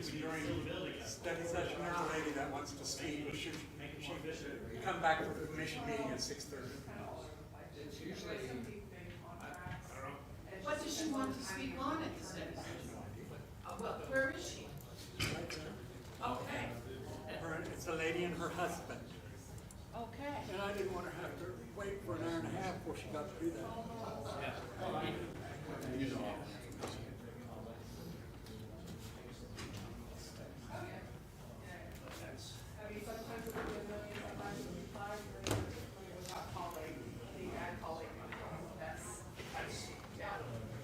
during study session, there's a lady that wants to speak. She come back to the commission meeting at 6:30. What does she want to speak on at the study session? Well, where is she? Okay. It's a lady and her husband. Okay. And I didn't want to have to wait for an hour and a half before she got to do that.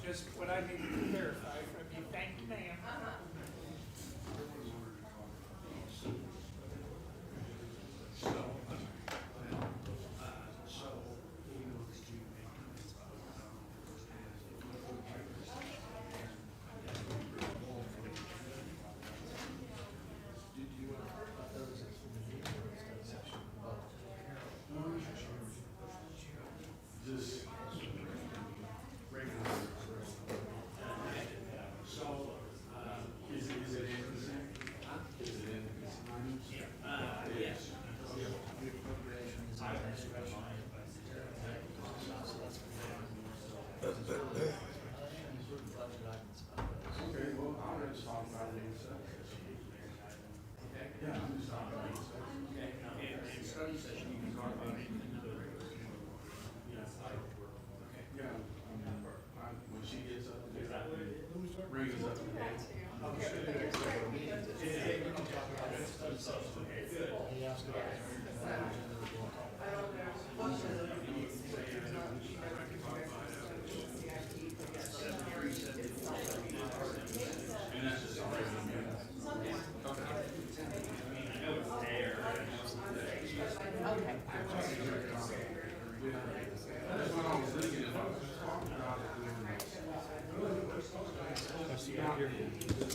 Just what I need to verify from you. Thank you, ma'am.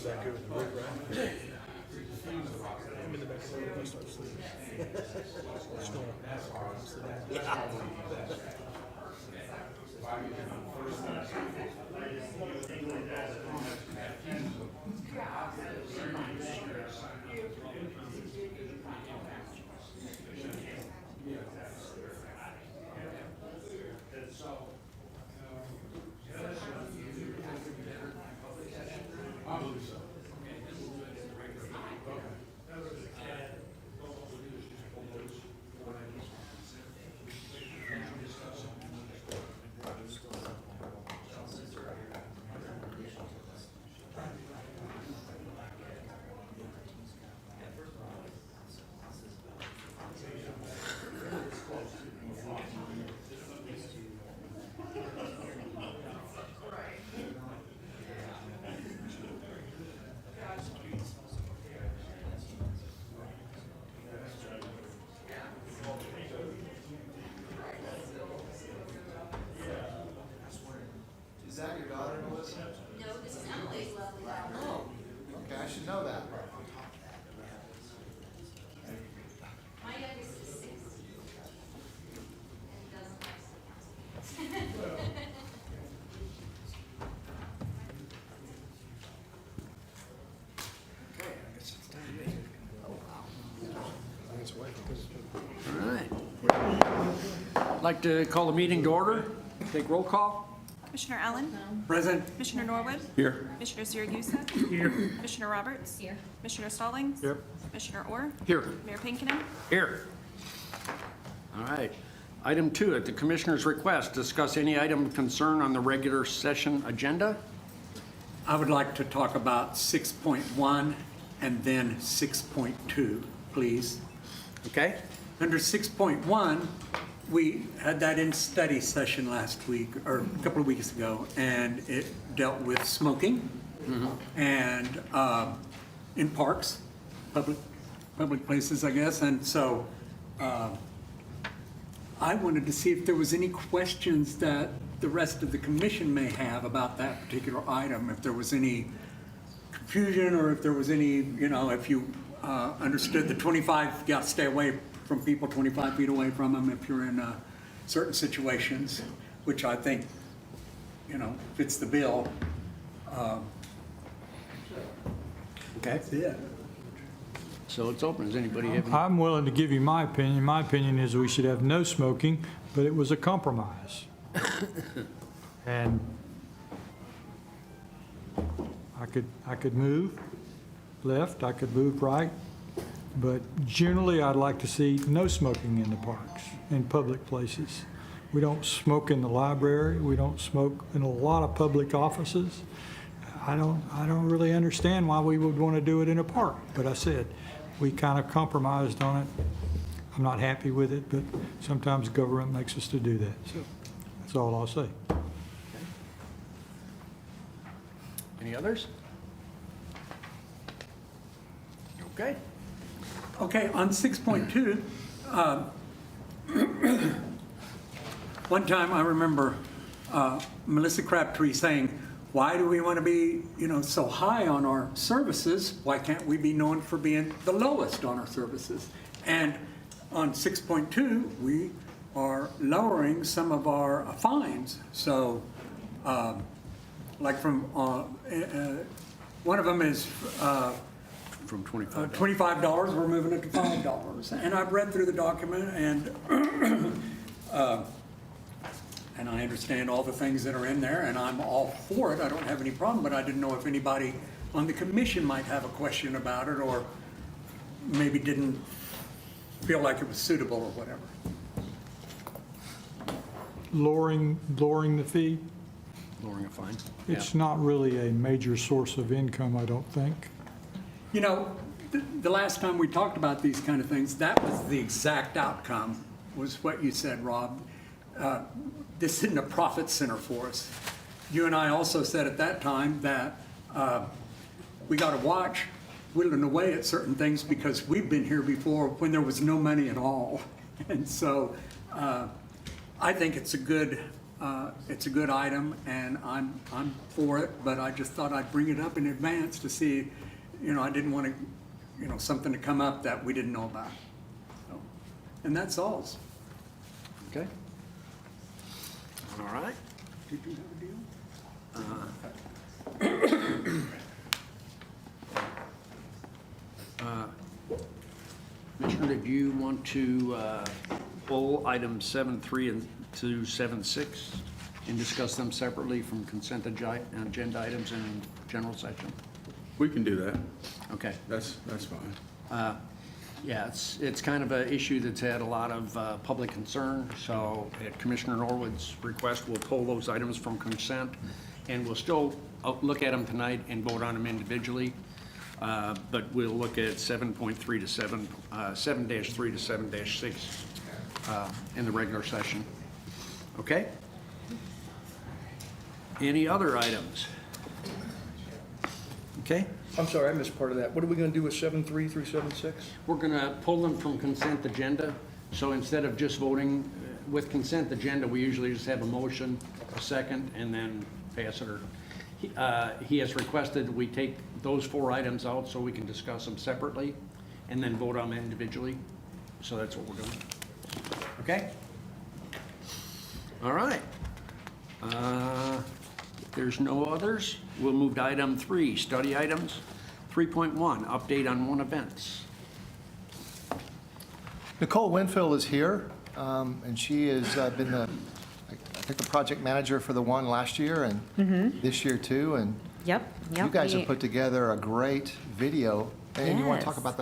Back here with the rig, right? I'm in the back of the room. I start sleeping. Snore. Is that your daughter, Melissa? No, this is Emily's lovely daughter. Oh, okay, I should know that. My youngest is 6. And doesn't like sleep. Okay, I guess it's time to make. All right. I'd like to call the meeting to order. Take roll call. Commissioner Allen? Present. Commissioner Norwood? Here. Commissioner Siragusa? Here. Commissioner Roberts? Here. Commissioner Stallings? Here. Commissioner Orr? Here. Mayor Pinkinen? Here. All right. Item 2, at the Commissioner's request, discuss any item of concern on the regular session agenda. I would like to talk about 6.1 and then 6.2, please. Okay? Under 6.1, we had that in study session last week, or a couple of weeks ago, and it dealt with smoking and in parks, public places, I guess. And so I wanted to see if there was any questions that the rest of the commission may have about that particular item, if there was any confusion, or if there was any, if you understood the 25, you got to stay away from people 25 feet away from them if you're in certain situations, which I think, fits the bill. Okay, Yeah. so it's open. Does anybody have any? I'm willing to give you my opinion. My opinion is we should have no smoking, but it was a compromise. And I could move left, I could move right, but generally I'd like to see no smoking in the parks, in public places. We don't smoke in the library, we don't smoke in a lot of public offices. I don't really understand why we would want to do it in a park, but I said, we kind of compromised on it. I'm not happy with it, but sometimes government makes us to do that, so that's all I'll say. Any others? Okay. Okay, on 6.2, one time I remember Melissa Crabtree saying, why do we want to be, so high on our services? Why can't we be known for being the lowest on our services? And on 6.2, we are lowering some of our fines. So, like from, one of them is From 25. $25, we're moving it to $5. And I've read through the document and and I understand all the things that are in there and I'm all for it. I don't have any problem, but I didn't know if anybody on the commission might have a question about it or maybe didn't feel like it was suitable or whatever. Lowering the fee, Lowering a fine. it's not really a major source of income, I don't think. The last time we talked about these kind of things, that was the exact outcome, was what you said, Rob. This isn't a profit center for us. You and I also said at that time that we got to watch whittling away at certain things because we've been here before when there was no money at all. And so I think it's a good item and I'm for it, but I just thought I'd bring it up in advance to see, I didn't want to, something to come up that we didn't know about. So, and that's all. Okay. All right. Did you have a deal? Commissioner, did you want to pull items 7.3 and to 7.6 and discuss them separately from consent agenda items and general section? We can do that. Okay. That's fine. Yeah, it's kind of an issue that's had a lot of public concern, so at Commissioner Norwood's request, we'll pull those items from consent, and we'll still look at them tonight and vote on them individually, but we'll look at 7.3 to 7-3 to 7-6 in the regular session. Okay? Any other items? Okay? I'm sorry, I missed part of that. What are we gonna do with 7.3 through 7.6? We're going to pull them from consent agenda, so instead of just voting with consent agenda, we usually just have a motion, a second, and then pass it. He has requested we take those 4 items out so we can discuss them separately and then vote on them individually. So that's what we're doing. Okay? All right. If there's no others, we'll move to item 3, study items. 3.1, update on one events. Nicole Winfield is here, and she has been the project manager for the one last year and this year too. And Yep. you guys have put together a great video, and you want to talk Yes. about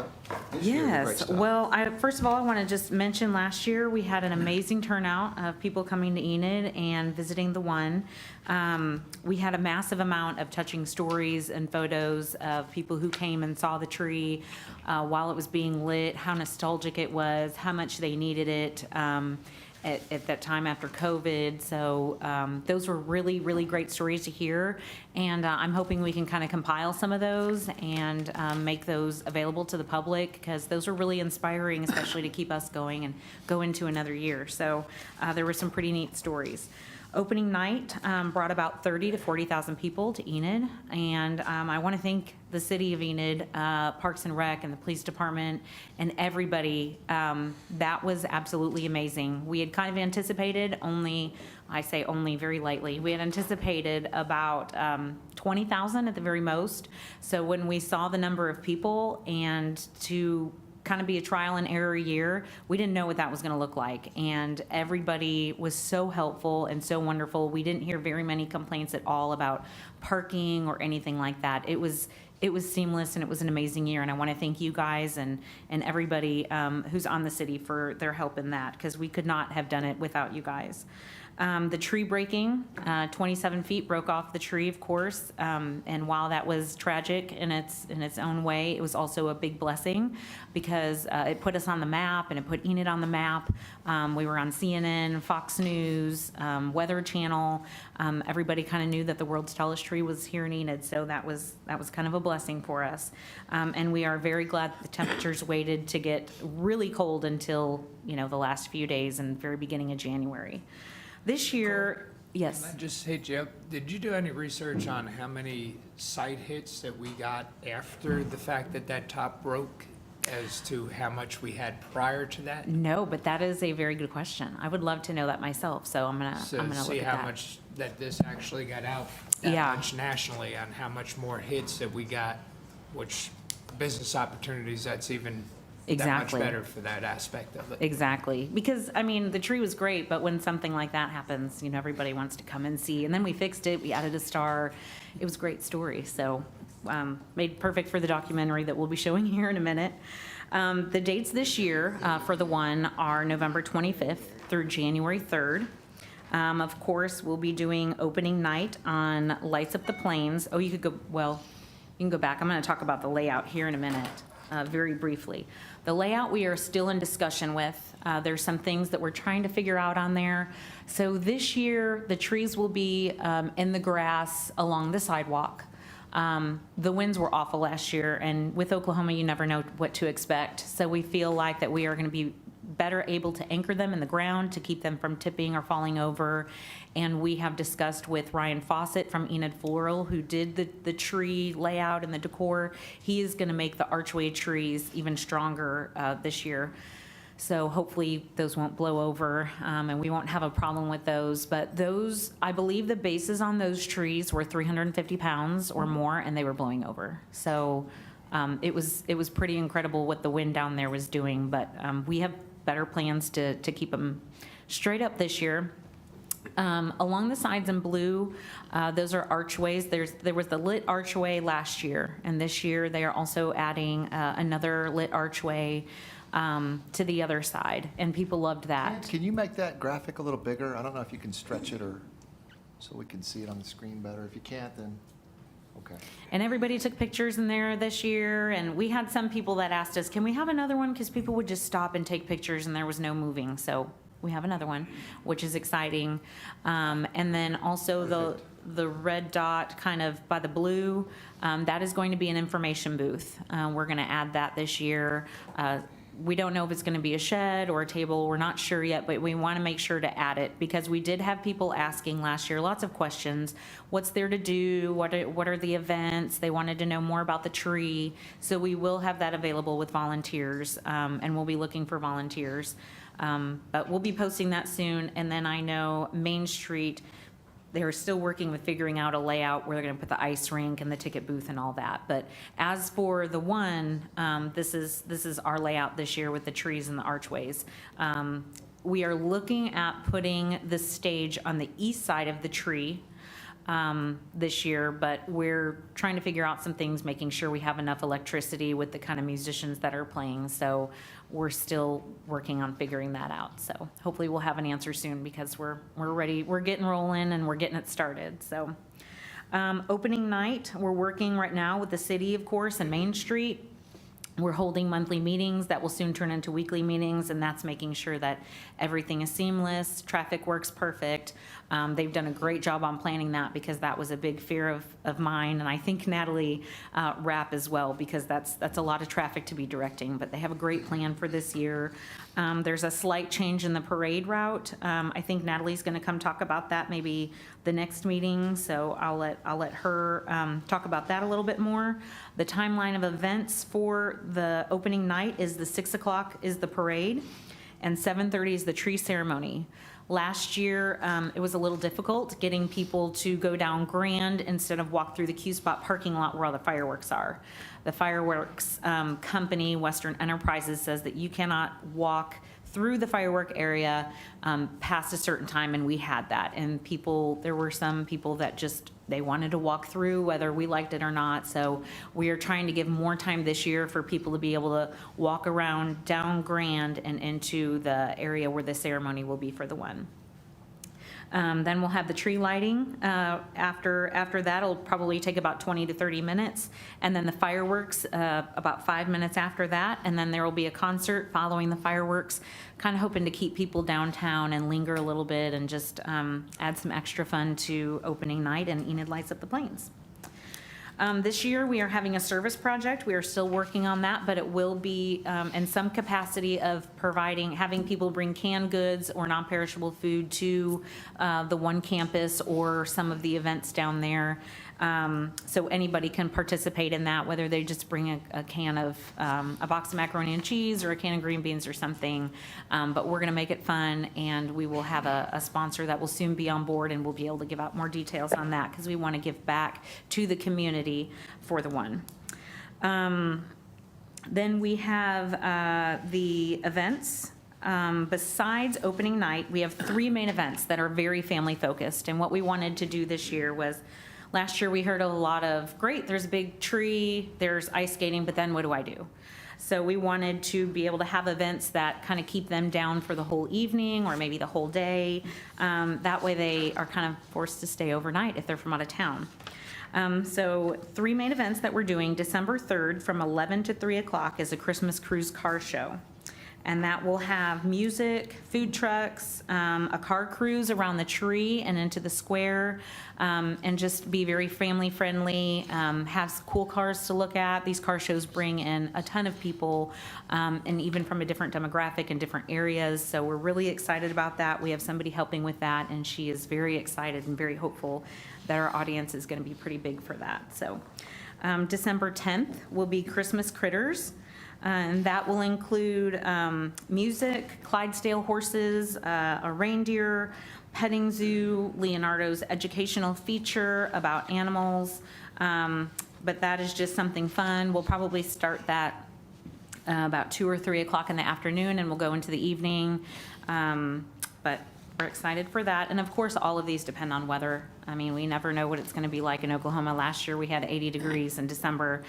this year, the great Yes. stuff. Well, first of all, I want to just mention last year we had an amazing turnout of people coming to Enid and visiting the one. We had a massive amount of touching stories and photos of people who came and saw the tree while it was being lit, how nostalgic it was, how much they needed it. At that time after COVID. So those were really, really great stories to hear. And I'm hoping we can kind of compile some of those and make those available to the public because those are really inspiring, especially to keep us going and go into another year. So there were some pretty neat stories. Opening night brought about 30 to 40,000 people to Enid, and I want to thank the city of Enid, Parks and Rec, and the police department, and everybody. That was absolutely amazing. We had kind of anticipated only I say only very lightly. We had anticipated about 20,000 at the very most. So when we saw the number of people and to kind of be a trial and error year, we didn't know what that was going to look like. And everybody was so helpful and so wonderful. We didn't hear very many complaints at all about parking or anything like that. It was seamless, and it was an amazing year. And I want to thank you guys and everybody who's on the city for their help in that, because we could not have done it without you guys. The tree breaking, 27 feet broke off the tree, of course. And while that was tragic in its own way, it was also a big blessing because it put us on the map and it put Enid on the map. We were on CNN, Fox News, Weather Channel. Everybody kind of knew that the world's tallest tree was here in Enid, so that was kind of a blessing for us. And we are very glad that the temperatures waited to get really cold until, the last few days and very beginning of January. This year, yes. Can I just hit you up? Did you do any research on how many site hits that we got after the fact that that top broke as to how much we had prior to that? No, but that is a very good question. I would love to know that myself, so I'm gonna So look at that. see how much that this actually got out that Yeah. much nationally, on how much more hits that we got, which business opportunities, that's even that much Exactly. better for that aspect of it. Exactly, because, the tree was great, but when something like that happens, everybody wants to come and see. And then we fixed it, we added a star. It was a great story, so made perfect for the documentary that we'll be showing here in a minute. The dates this year for the one are November 25th through January 3rd. Of course, we'll be doing opening night on Lights Up the Plains. Oh, you can go back. I'm going to talk about the layout here in a minute, very briefly. The layout we are still in discussion with. There's some things that we're trying to figure out on there. So this year, the trees will be in the grass along the sidewalk. The winds were awful last year, and with Oklahoma, you never know what to expect. So we feel like that we are going to be better able to anchor them in the ground to keep them from tipping or falling over. And we have discussed with Ryan Fawcett from Enid Floral, who did the tree layout and the decor. He is going to make the archway trees even stronger this year. So hopefully those won't blow over, and we won't have a problem with those. But those, I believe the bases on those trees were 350 pounds or more, and they were blowing over. So it was pretty incredible what the wind down there was doing. But we have better plans to keep them straight up this year. Along the sides in blue, those are archways. There was the lit archway last year, and this year they are also adding another lit archway to the other side, and people loved that. Can you make that graphic a little bigger? I don't know if you can stretch it or so we can see it on the screen better. If you can't, then, okay. And everybody took pictures in there this year, and we had some people that asked us, can we have another one? Because people would just stop and take pictures, and there was no moving. So we have another one, which is exciting. And then also the red dot kind of by the blue, that is going to be an information booth. We're going to add that this year. We don't know if it's going to be a shed or a table. We're not sure yet, but we want to make sure to add it because we did have people asking last year lots of questions. What's there to do? What are the events? They wanted to know more about the tree. So we will have that available with volunteers, and we'll be looking for volunteers. But we'll be posting that soon. And then I know Main Street, they're still working with figuring out a layout where they're going to put the ice rink and the ticket booth and all that. But as for the one, this is our layout this year with the trees and the archways. We are looking at putting the stage on the east side of the tree this year, but we're trying to figure out some things, making sure we have enough electricity with the kind of musicians that are playing. So we're still working on figuring that out. So hopefully we'll have an answer soon because we're ready. We're getting rolling and we're getting it started. So opening night, we're working right now with the city, of course, and Main Street. We're holding monthly meetings that will soon turn into weekly meetings, and that's making sure that everything is seamless, traffic works perfect. They've done a great job on planning that because that was a big fear of mine, and I think Natalie Rapp as well, because that's a lot of traffic to be directing, but they have a great plan for this year. There's a slight change in the parade route. I think Natalie's going to come talk about that maybe the next meeting, so I'll let her talk about that a little bit more. The timeline of events for the opening night is the 6 o'clock is the parade, and 7:30 is the tree ceremony. Last year, it was a little difficult getting people to go down Grand instead of walk through the Q-Spot parking lot where all the fireworks are. The fireworks company, Western Enterprises, says that you cannot walk through the firework area past a certain time, and we had that. And there were some people that just, they wanted to walk through whether we liked it or not. So we are trying to give more time this year for people to be able to walk around down Grand and into the area where the ceremony will be for the one. Then we'll have the tree lighting. After that, it'll probably take about 20 to 30 minutes. And then the fireworks, about 5 minutes after that. And then there will be a concert following the fireworks, kind of hoping to keep people downtown and linger a little bit and just add some extra fun to opening night and Enid Lights Up the Plains. This year, we are having a service project. We are still working on that, but it will be in some capacity of having people bring canned goods or non-perishable food to the one campus or some of the events down there. So anybody can participate in that, whether they just bring a can of, a box of macaroni and cheese or a can of green beans or something. But we're gonna make it fun, and we will have a sponsor that will soon be on board, and we'll be able to give out more details on that because we want to give back to the community for the one. Then we have the events. Besides opening night, we have 3 main events that are very family focused. And what we wanted to do this year was, last year we heard a lot of, great, there's a big tree, there's ice skating, but then what do I do? So we wanted to be able to have events that kind of keep them down for the whole evening or maybe the whole day. That way they are kind of forced to stay overnight if they're from out of town. So 3 main events that we're doing. December 3rd from 11 to 3 o'clock is a Christmas cruise car show. And that will have music, food trucks, a car cruise around the tree and into the square, and just be very family friendly, have cool cars to look at. These car shows bring in a ton of people, and even from a different demographic and different areas. So we're really excited about that. We have somebody helping with that, and she is very excited and very hopeful that our audience is going to be pretty big for that. So December 10th will be Christmas Critters. And that will include music, Clydesdale horses, a reindeer, petting zoo, Leonardo's educational feature about animals. But that is just something fun. We'll probably start that about 2 or 3 o'clock in the afternoon, and we'll go into the evening. But we're excited for that. And of course, all of these depend on weather. I mean, we never know what it's going to be like in Oklahoma. Last year, we had 80 degrees in December.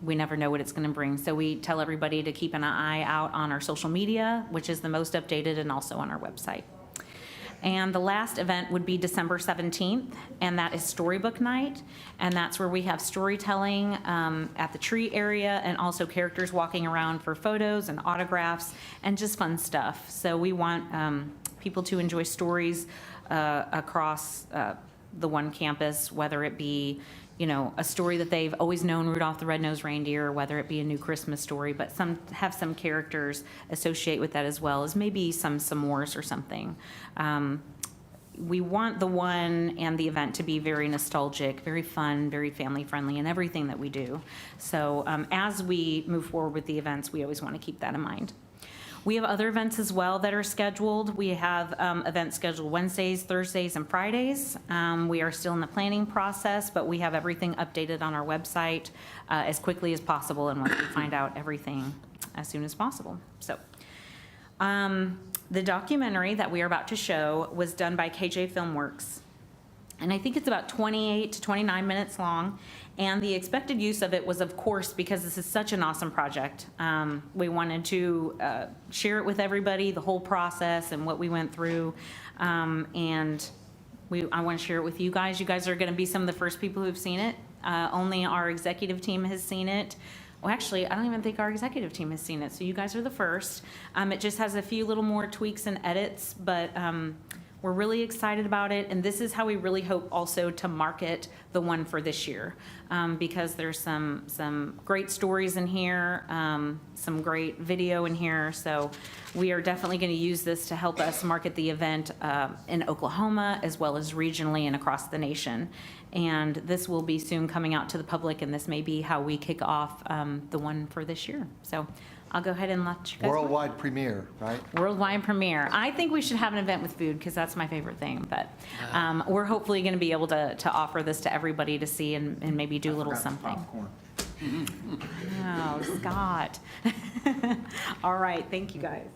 We never know what it's going to bring. So we tell everybody to keep an eye out on our social media, which is the most updated, and also on our website. And the last event would be December 17th, and that is Storybook Night. And that's where we have storytelling at the tree area, and also characters walking around for photos and autographs and just fun stuff. So we want people to enjoy stories across the one campus, whether it be, you know, a story that they've always known, Rudolph the Red-Nosed Reindeer, whether it be a new Christmas story, but have some characters associate with that, as well as maybe some s'mores or something. We want the one and the event to be very nostalgic, very fun, very family-friendly in everything that we do. So as we move forward with the events, we always want to keep that in mind. We have other events as well that are scheduled. We have events scheduled Wednesdays, Thursdays, and Fridays. We are still in the planning process, but we have everything updated on our website as quickly as possible, and once we find out everything as soon as possible. So the documentary that we are about to show was done by KJ Filmworks. And I think it's about 28 to 29 minutes long. And the expected use of it was, of course, because this is such an awesome project. We wanted to share it with everybody, the whole process and what we went through. And I want to share it with you guys. You guys are going to be some of the first people who've seen it. Only our executive team has seen it. Well, actually, I don't even think our executive team has seen it. So you guys are the first. It just has a few little more tweaks and edits, but we're really excited about it, and this is how we really hope also to market the one for this year, because there's some great stories in here, some great video in here, so we are definitely going to use this to help us market the event in Oklahoma as well as regionally and across the nation. And this will be soon coming out to the public, and this may be how we kick off the one for this year. So I'll go ahead and let you guys. Worldwide premiere, right? Worldwide premiere. I think we should have an event with food because that's my favorite thing. But we're hopefully going to be able to offer this to everybody to see and maybe do a little something. Oh, Scott. All right. Thank you, guys.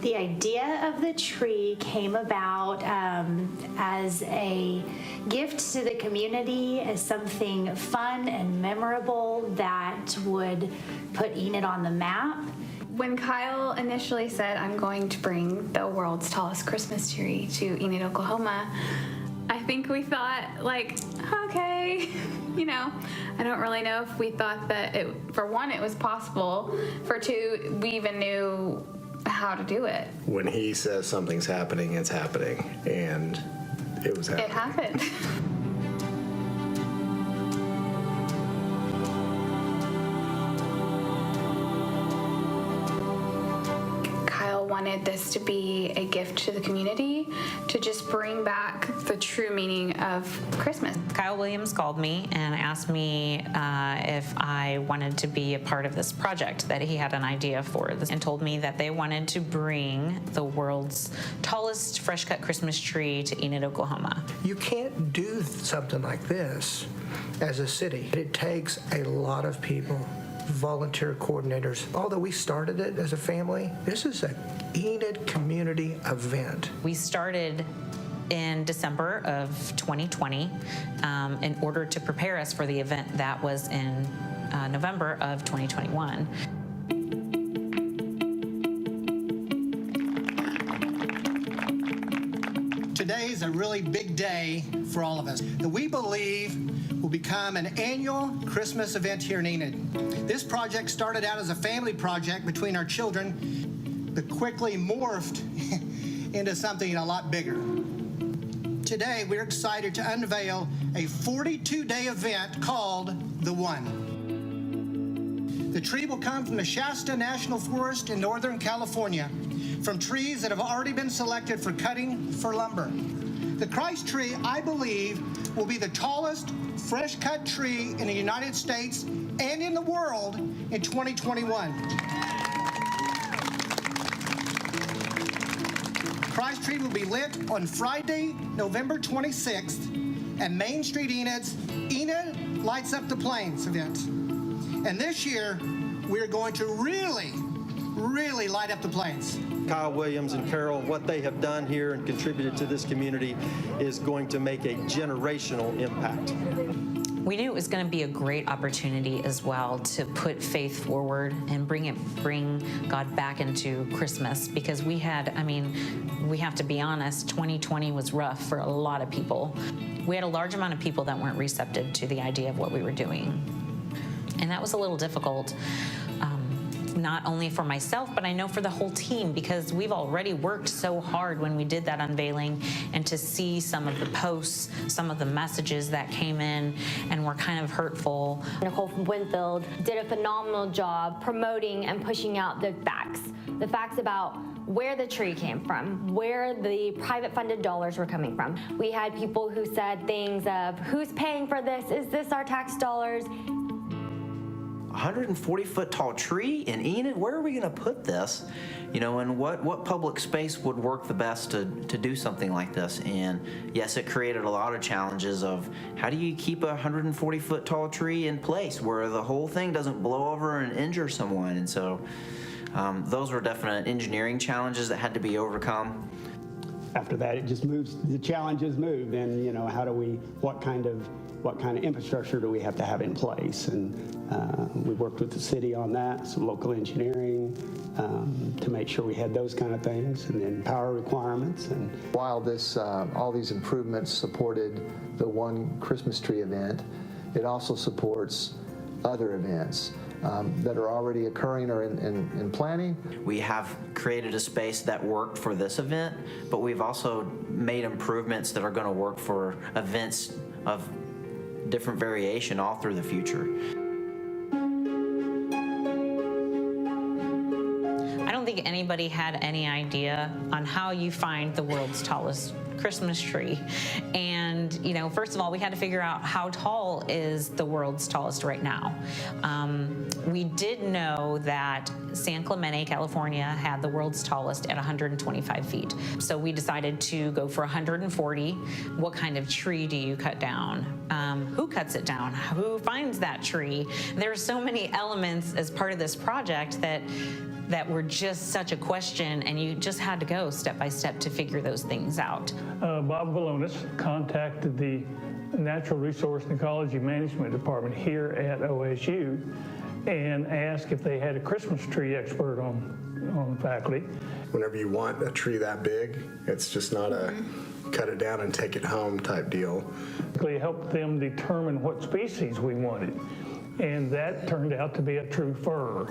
The idea of the tree came about as a gift to the community, as something fun and memorable that would put Enid on the map. When Kyle initially said, I'm going to bring the world's tallest Christmas tree to Enid, Oklahoma, I think we thought, like, okay, you know, I don't really know if we thought that, for one, it was possible. For two, we even knew how to do it. When he says something's happening, it's happening, and it was happening. It happened. Kyle wanted this to be a gift to the community, to just bring back the true meaning of Christmas. Kyle Williams called me and asked me if I wanted to be a part of this project, that he had an idea for this, and told me that they wanted to bring the world's tallest fresh-cut Christmas tree to Enid, Oklahoma. You can't do something like this as a city. It takes a lot of people, volunteer coordinators. Although we started it as a family, this is an Enid community event. We started in December of 2020 in order to prepare us for the event that was in November of 2021. Today is a really big day for all of us that we believe will become an annual Christmas event here in Enid. This project started out as a family project between our children, but quickly morphed into something a lot bigger. Today, we're excited to unveil a 42-day event called The One. The tree will come from the Shasta National Forest in Northern California, from trees that have already been selected for cutting for lumber. The Christ tree, I believe, will be the tallest fresh-cut tree in the United States and in the world in 2021. Christ tree will be lit on Friday, November 26th at Main Street Enid's Enid Lights Up the Plains event. And this year, we're going to really light up the plains. Kyle Williams and Carol, what they have done here and contributed to this community is going to make a generational impact. We knew it was going to be a great opportunity as well to put faith forward and bring God back into Christmas, because we have to be honest, 2020 was rough for a lot of people. We had a large amount of people that weren't receptive to the idea of what we were doing. And that was a little difficult, not only for myself, but I know for the whole team, because we've already worked so hard when we did that unveiling, and to see some of the posts, some of the messages that came in and were kind of hurtful. Nicole from Winfield did a phenomenal job promoting and pushing out the facts about where the tree came from, where the private funded dollars were coming from. We had people who said things of, who's paying for this? Is this our tax dollars? 140-foot tall tree in Enid, where are we going to put this? You know, and what public space would work the best to do something like this? And yes, it created a lot of challenges of how do you keep a 140-foot tall tree in place where the whole thing doesn't blow over and injure someone? And so those were definite engineering challenges that had to be overcome. After that, it just moves, the challenges moved, and, you know, what kind of infrastructure do we have to have in place? And we worked with the city on that, some local engineering to make sure we had those kind of things, and then power requirements. And while this, all these improvements supported the One Christmas Tree event, it also supports other events. that are already occurring or in planning. We have created a space that worked for this event, but we've also made improvements that are going to work for events of different variation all through the future. I don't think anybody had any idea on how you find the world's tallest Christmas tree. And, you know, first of all, we had to figure out how tall is the world's tallest right now. We did know that San Clemente, California had the world's tallest at 125 feet. So we decided to go for 140. What kind of tree do you cut down? Who cuts it down? Who finds that tree? There are so many elements as part of this project that were just such a question, and you just had to go step by step to figure those things out. Bob Valonis contacted the Natural Resource and Ecology Management Department here at OSU and asked if they had a Christmas tree expert on faculty. Whenever you want a tree that big, it's just not a cut it down and take it home type deal. We helped them determine what species we wanted, and that turned out to be a true fir.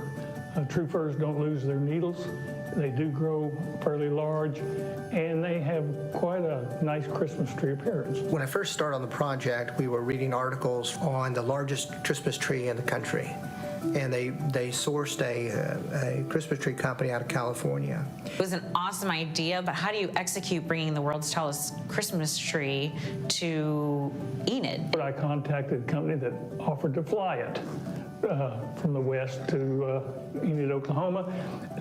True firs don't lose their needles. They do grow fairly large, and they have quite a nice Christmas tree appearance. When I first started on the project, we were reading articles on the largest Christmas tree in the country. And they sourced a Christmas tree company out of California. It was an awesome idea, but how do you execute bringing the world's tallest Christmas tree to Enid? I contacted a company that offered to fly it from the west to Enid, Oklahoma.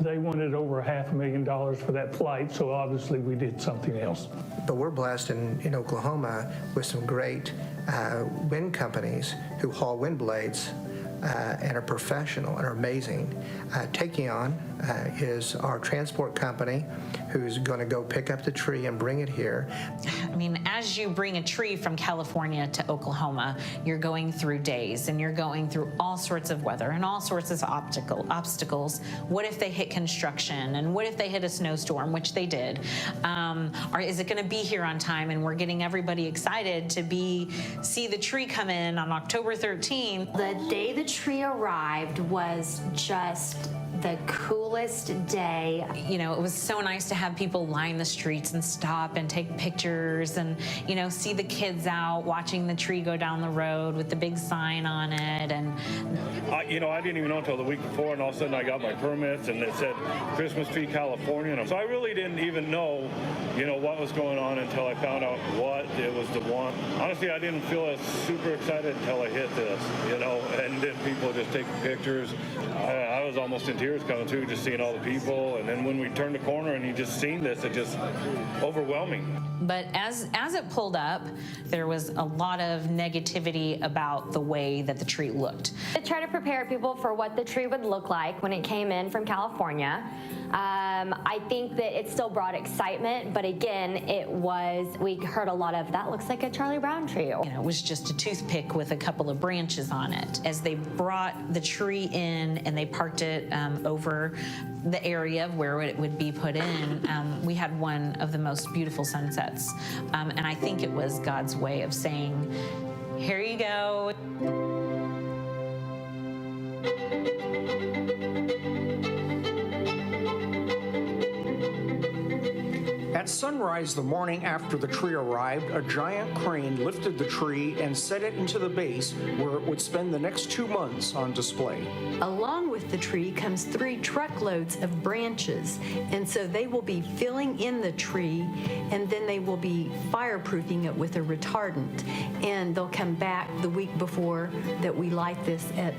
They wanted over $500,000 for that flight, so obviously we did something else. But we're blessed in Oklahoma with some great wind companies who haul wind blades and are professional and are amazing. Takeon is our transport company who's going to go pick up the tree and bring it here. I mean, as you bring a tree from California to Oklahoma, you're going through days and you're going through all sorts of weather and all sorts of obstacles. What if they hit construction? And what if they hit a snowstorm, which they did? Or is it going to be here on time? And we're getting everybody excited to see the tree come in on October 13th. The day the tree arrived was just the coolest day. You know, it was so nice to have people line the streets and stop and take pictures and, you know, see the kids out watching the tree go down the road with the big sign on it. And you know, I didn't even know until the week before, and all of a sudden I got my permits and it said Christmas Tree, California. So I really didn't even know, you know, what was going on until I found out what it was to want. Honestly, I didn't feel as super excited until I hit this, you know, and then people just taking pictures. I was almost in tears coming through, just seeing all the people. And then when we turned the corner and you just seen this, it just overwhelming. But as it pulled up, there was a lot of negativity about the way that the tree looked. To try to prepare people for what the tree would look like when it came in from California. I think that it still brought excitement, but again, we heard a lot of, that looks like a Charlie Brown tree. You know, it was just a toothpick with a couple of branches on it. As they brought the tree in and they parked it over the area where it would be put in, we had one of the most beautiful sunsets. And I think it was God's way of saying, here you go. At sunrise the morning after the tree arrived, a giant crane lifted the tree and set it into the base where it would spend the next 2 months on display. Along with the tree comes 3 truckloads of branches, and so they will be filling in the tree, and then they will be fireproofing it with a retardant. And they'll come back the week before that we light this at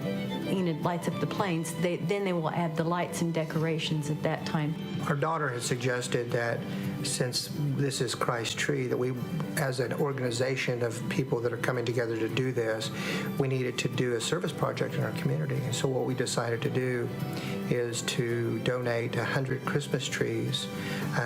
Enid Lights Up the Plains. Then they will add the lights and decorations at that time. Our daughter has suggested that since this is Christ's tree, that we, as an organization of people that are coming together to do this, we needed to do a service project in our community. And so what we decided to do is to donate 100 Christmas trees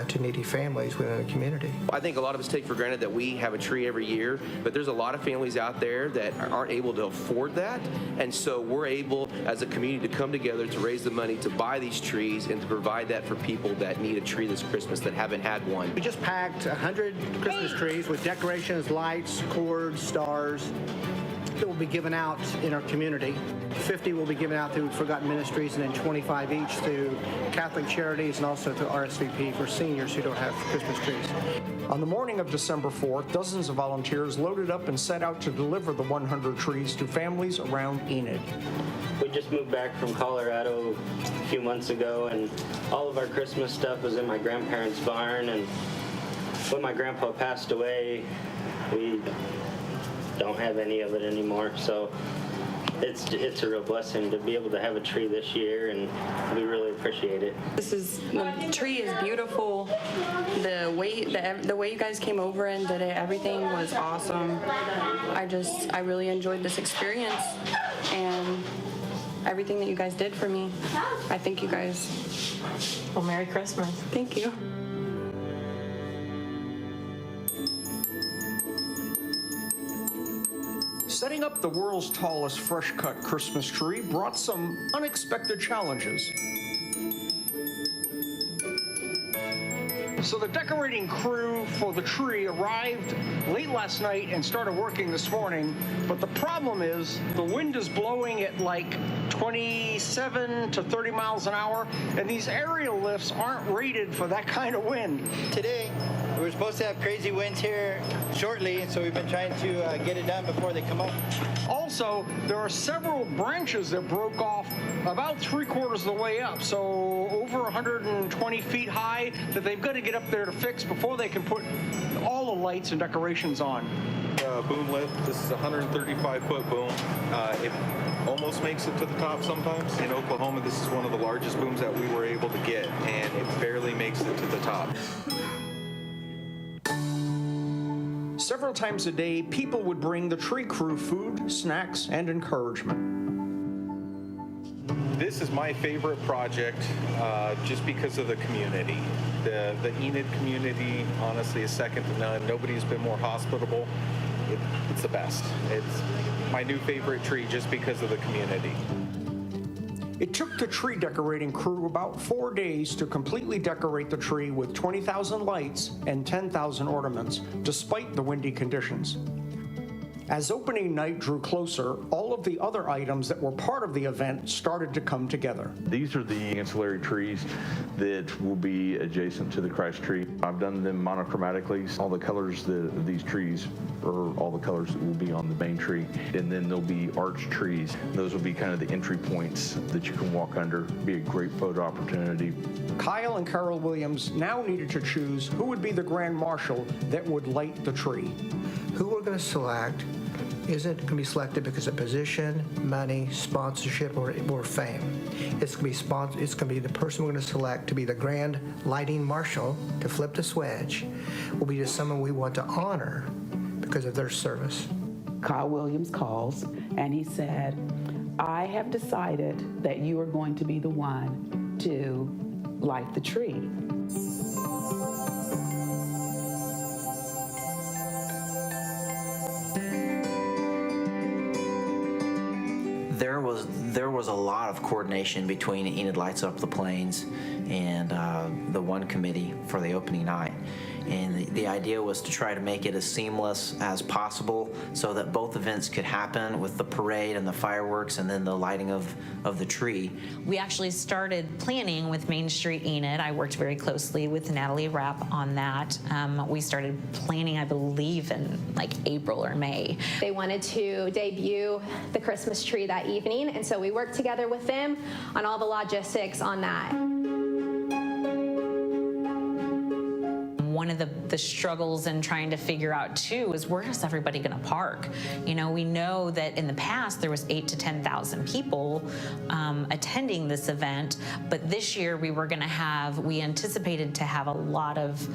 to needy families within the community. I think a lot of us take for granted that we have a tree every year, but there's a lot of families out there that aren't able to afford that. And so we're able, as a community, to come together to raise the money to buy these trees and to provide that for people that need a tree this Christmas that haven't had one. We just packed 100 Christmas trees with decorations, lights, cords, stars, that will be given out in our community. 50 will be given out through Forgotten Ministries, and then 25 each through Catholic Charities and also through RSVP for seniors who don't have Christmas trees. On the morning of December 4th, dozens of volunteers loaded up and set out to deliver the 100 trees to families around Enid. We just moved back from Colorado a few months ago, and all of our Christmas stuff was in my grandparents' barn, and when my grandpa passed away, we don't have any of it anymore, so it's a real blessing to be able to have a tree this year, and we really appreciate it. The tree is beautiful. The way you guys came over and did it, everything was awesome. I really enjoyed this experience and everything that you guys did for me. I thank you guys. Well, Merry Christmas. Thank you. Setting up the world's tallest fresh-cut Christmas tree brought some unexpected challenges. So the decorating crew for the tree arrived late last night and started working this morning, but the problem is the wind is blowing at like 27 to 30 miles an hour, and these aerial lifts aren't rated for that kind of wind. Today, we're supposed to have crazy winds here shortly, so we've been trying to get it done before they come up. Also, there are several branches that broke off about 3/4 of the way up, so over 120 feet high, that they've got to get up there to fix before they can put all the lights and decorations on. Boom lift, this is a 135-foot boom. It almost makes it to the top sometimes. In Oklahoma, this is one of the largest booms that we were able to get, and it barely makes it to the top. Several times a day, people would bring the tree crew food, snacks, and encouragement. This is my favorite project just because of the community. The Enid community, honestly, is second to none. Nobody's been more hospitable. It's the best. It's my new favorite tree just because of the community. It took the tree decorating crew about 4 days to completely decorate the tree with 20,000 lights and 10,000 ornaments, despite the windy conditions. As opening night drew closer, all of the other items that were part of the event started to come together. These are the ancillary trees that will be adjacent to the Christ tree. I've done them monochromatically. All the colors of these trees are all the colors that will be on the main tree. And then there'll be arch trees. Those will be kind of the entry points that you can walk under. Be a great photo opportunity. Kyle and Carol Williams now needed to choose who would be the grand marshal that would light the tree. Who we're going to select isn't going to be selected because of position, money, sponsorship, or fame. It's going to be the person we're going to select to be the grand lighting marshal, to flip the switch, will be just someone we want to honor because of their service. Kyle Williams calls and he said, I have decided that you are going to be the one to light the tree. There was a lot of coordination between Enid Lights Up the Plains and the One Committee for the opening night. And the idea was to try to make it as seamless as possible so that both events could happen with the parade and the fireworks and then the lighting of the tree. We actually started planning with Main Street Enid. I worked very closely with Natalie Rapp on that. We started planning, I believe, in like April or May. They wanted to debut the Christmas tree that evening, and so we worked together with them on all the logistics on that. One of the struggles in trying to figure out too is where is everybody going to park? You know, we know that in the past there was 8,000 to 10,000 people attending this event, but this year we anticipated to have a lot of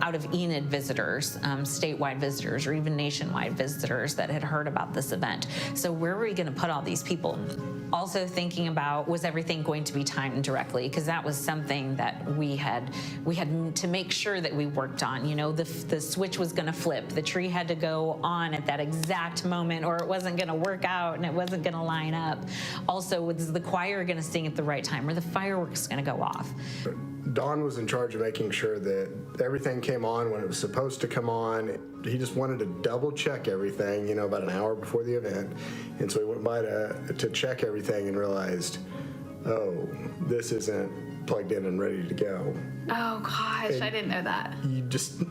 out of Enid visitors, statewide visitors, or even nationwide visitors that had heard about this event. So where were we going to put all these people? Also thinking about, was everything going to be timed directly? Because that was something that we had to make sure that we worked on. You know, the switch was going to flip. The tree had to go on at that exact moment, or it wasn't going to work out and it wasn't going to line up. Also, was the choir going to sing at the right time, or the fireworks going to go off? Don was in charge of making sure that everything came on when it was supposed to come on. He just wanted to double check everything, you know, about an hour before the event. And so he went by to check everything and realized, oh, this isn't plugged in and ready to go. Oh gosh, And I didn't know that. You just,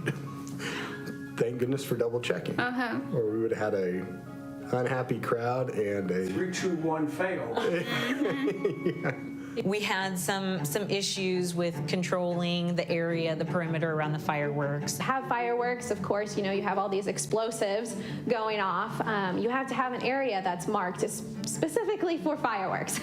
thank goodness for double checking. Uh-huh. Or we would have had a unhappy crowd and a 3, 2, 1, fail. We had some issues with controlling the area, the perimeter around the fireworks. Have fireworks, of course, you know, you have all these explosives going off. You have to have an area that's marked specifically for fireworks.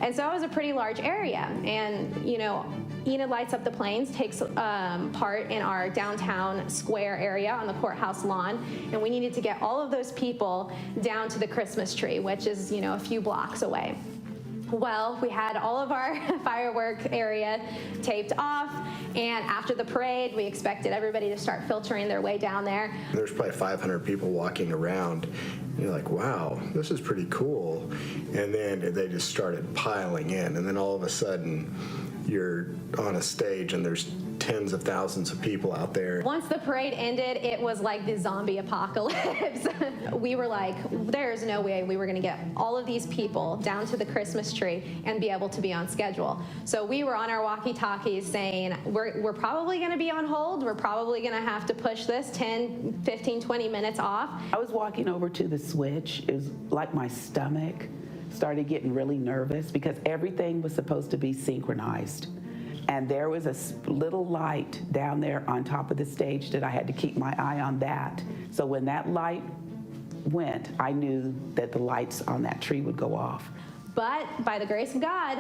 And so it was a pretty large area. And, you know, Enid Lights Up the Plains takes part in our downtown square area on the courthouse lawn. And we needed to get all of those people down to the Christmas tree, which is, you know, a few blocks away. Well, we had all of our firework area taped off, and after the parade, we expected everybody to start filtering their way down there. There's probably 500 people walking around. And you're like, wow, this is pretty cool. And then they just started piling in, and then all of a sudden, you're on a stage and there's tens of thousands of people out there. Once the parade ended, it was like the zombie apocalypse. We were like, there's no way we were going to get all of these people down to the Christmas tree and be able to be on schedule. So we were on our walkie-talkies saying, we're probably going to be on hold. We're probably going to have to push this 10, 15, 20 minutes off. I was walking over to the switch. It was like my stomach started getting really nervous because everything was supposed to be synchronized. And there was a little light down there on top of the stage that I had to keep my eye on that. So when that light went, I knew that the lights on that tree would go off. But by the grace of God,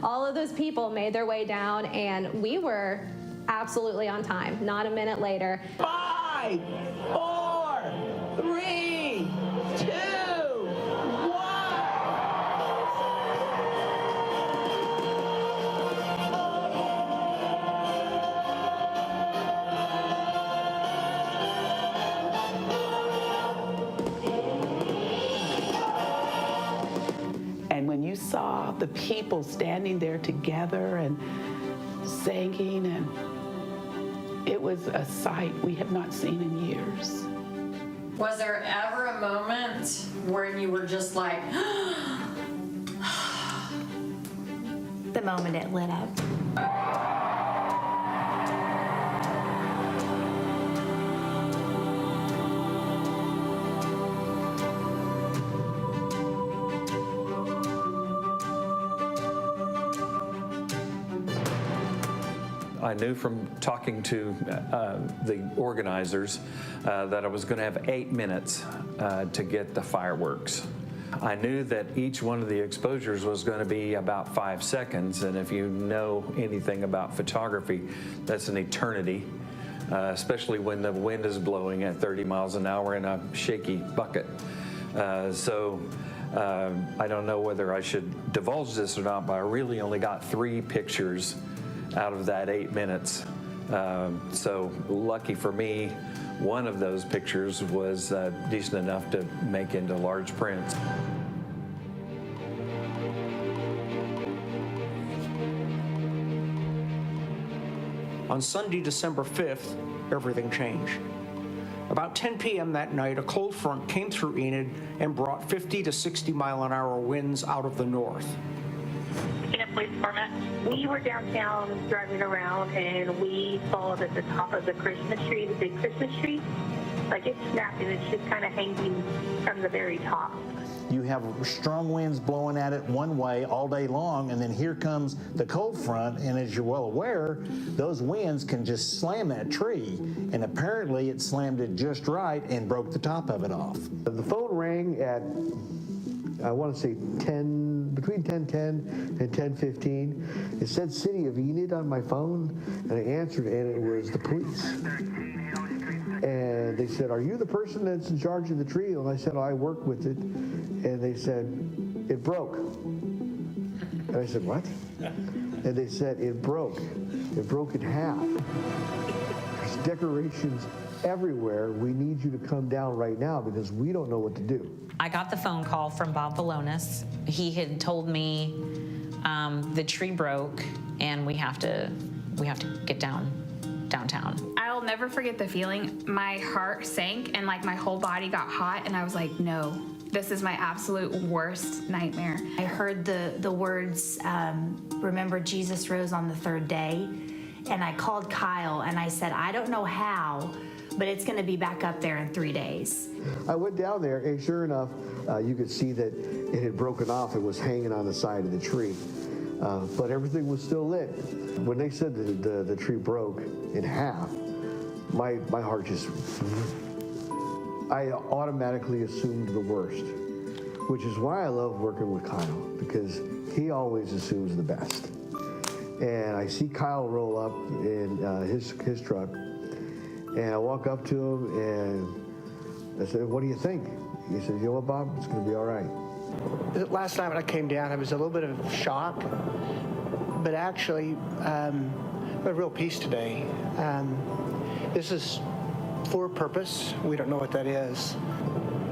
all of those people made their way down, and we were absolutely on time, not a minute later. 5, 4, 3, 2, 1. And when you saw the people standing there together and singing, and it was a sight we have not seen in years. Was there ever a moment when you were just like, The moment it lit up. I knew from talking to the organizers that I was going to have 8 minutes to get the fireworks. I knew that each one of the exposures was going to be about 5 seconds, and if you know anything about photography, that's an eternity, especially when the wind is blowing at 30 miles an hour in a shaky bucket. So I don't know whether I should divulge this or not, but I really only got 3 pictures out of that 8 minutes. So lucky for me, one of those pictures was decent enough to make into large print. On Sunday, December 5th, everything changed. About 10 p.m. that night, a cold front came through Enid and brought 50 to 60 mile-an-hour winds out of the north. Police Department. We were downtown driving around, and we saw that the top of the Christmas tree, the big Christmas tree, like it's snapped and it's just kind of hanging from the very top. You have strong winds blowing at it one way all day long, and then here comes the cold front, and as you're well aware, those winds can just slam that tree, and apparently it slammed it just right and broke the top of it off. The phone rang at, I want to say between 10:10 and 10:15. It said City of Enid on my phone, and I answered, and it was the police. And they said, "Are you the person that's in charge of the tree?" And I said, "I work with it." And they said, "It broke." And I said, "What?" And they said, "It broke. It broke in half. There's decorations everywhere. We need you to come down right now because we don't know what to do." I got the phone call from Bob Valonis. He had told me the tree broke and we have to get downtown. I'll never forget the feeling. My heart sank and like my whole body got hot, and I was like, no, this is my absolute worst nightmare. I heard the words, remember Jesus rose on the third day, and I called Kyle and I said, I don't know how, but it's going to be back up there in 3 days. I went down there, and sure enough, you could see that it had broken off. It was hanging on the side of the tree, but everything was still lit. When they said that the tree broke in half, my heart just, I automatically assumed the worst, which is why I love working with Kyle, because he always assumes the best. And I see Kyle roll up in his truck, and I walk up to him and I said, what do you think? He said, you know what, Bob, it's going to be all right. Last night when I came down, I was a little bit of shock, but actually, a real peace today. This is for a purpose. We don't know what that is.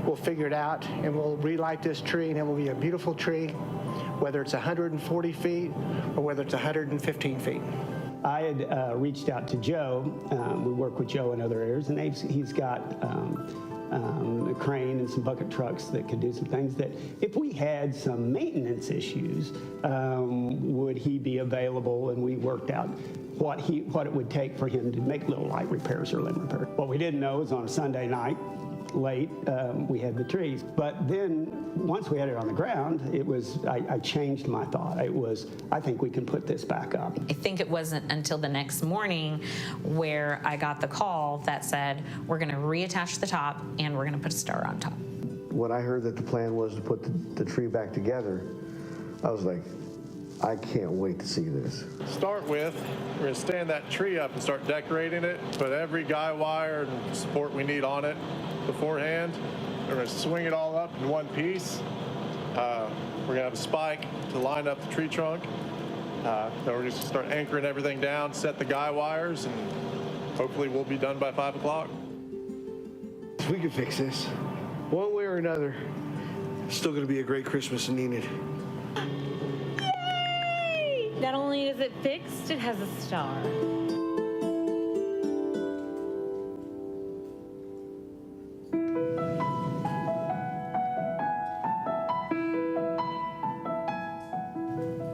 We'll figure it out, and we'll relight this tree, and it will be a beautiful tree, whether it's 140 feet or whether it's 115 feet. I had reached out to Joe. We work with Joe in other areas, and he's got a crane and some bucket trucks that could do some things that if we had some maintenance issues, would he be available? And we worked out what it would take for him to make little light repairs or limb repairs. What we didn't know is on a Sunday night, late, we had the trees. But then once we had it on the ground, it was, I changed my thought. It was, I think we can put this back up. I think it wasn't until the next morning where I got the call that said, we're going to reattach the top and we're going to put a star on top. When I heard that the plan was to put the tree back together, I was like, I can't wait to see this. Start with, we're going to stand that tree up and start decorating it, put every guy wire and support we need on it beforehand. We're going to swing it all up in one piece. We're going to have a spike to line up the tree trunk. Then we're just going to start anchoring everything down, set the guy wires, and hopefully we'll be done by 5 o'clock. We can fix this. One way or another, it's still going to be a great Christmas in Enid. Not only is it fixed, it has a star.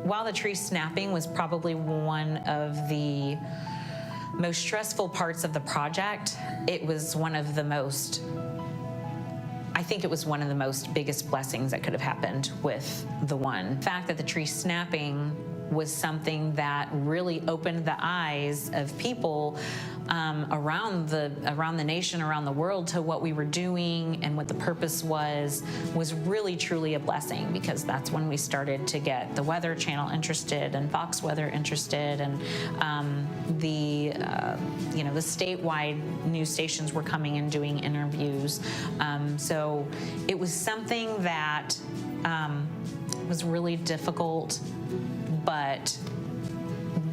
While the tree snapping was probably one of the most stressful parts of the project, it was one of the most, I think it was one of the most biggest blessings that could have happened with the one. The fact that the tree snapping was something that really opened the eyes of people around the nation, around the world, to what we were doing and what the purpose was really truly a blessing, because that's when we started to get the Weather Channel interested and Fox Weather interested, and the statewide news stations were coming and doing interviews. So it was something that was really difficult, but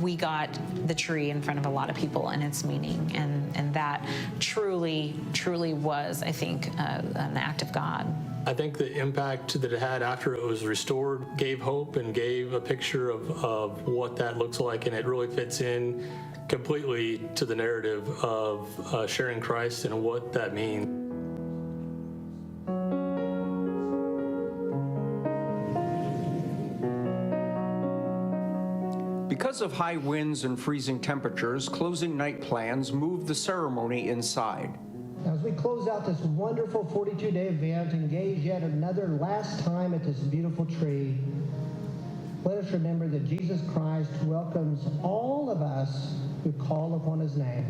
we got the tree in front of a lot of people and its meaning, and that truly was, I think, an act of God. I think the impact that it had after it was restored gave hope and gave a picture of what that looks like, and it really fits in completely to the narrative of sharing Christ and what that means. Because of high winds and freezing temperatures, closing night plans moved the ceremony inside. As we close out this wonderful 42-day event and gaze yet another last time at this beautiful tree, let us remember that Jesus Christ welcomes all of us who call upon his name.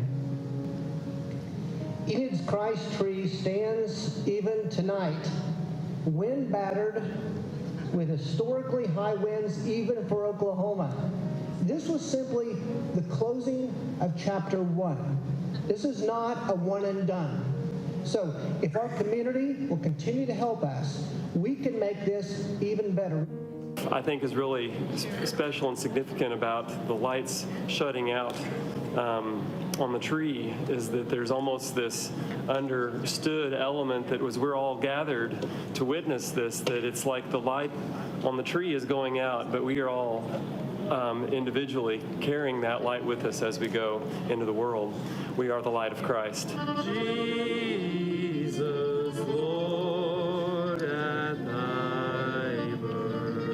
Enid's Christ tree stands even tonight, wind-battered, with historically high winds even for Oklahoma. This was simply the closing of chapter 1. This is not a one and done. So if our community will continue to help us, we can make this even better. I think is really special and significant about the lights shutting out on the tree is that there's almost this understood element that was we're all gathered to witness this, that it's like the light on the tree is going out, but we are all individually carrying that light with us as we go into the world. We are the light of Christ. Jesus, Lord, at thy birth.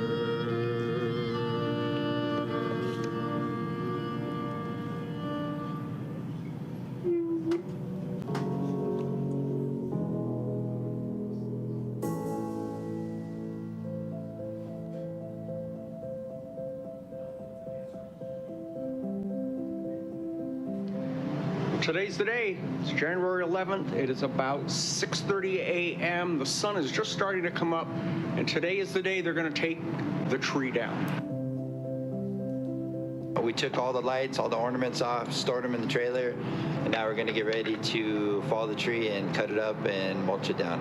Today's the day. It's January 11th. It is about 6:30 a.m. The sun is just starting to come up, and today is the day they're going to take the tree down. We took all the lights, all the ornaments off, stored them in the trailer, and now we're going to get ready to fall the tree and cut it up and mulch it down.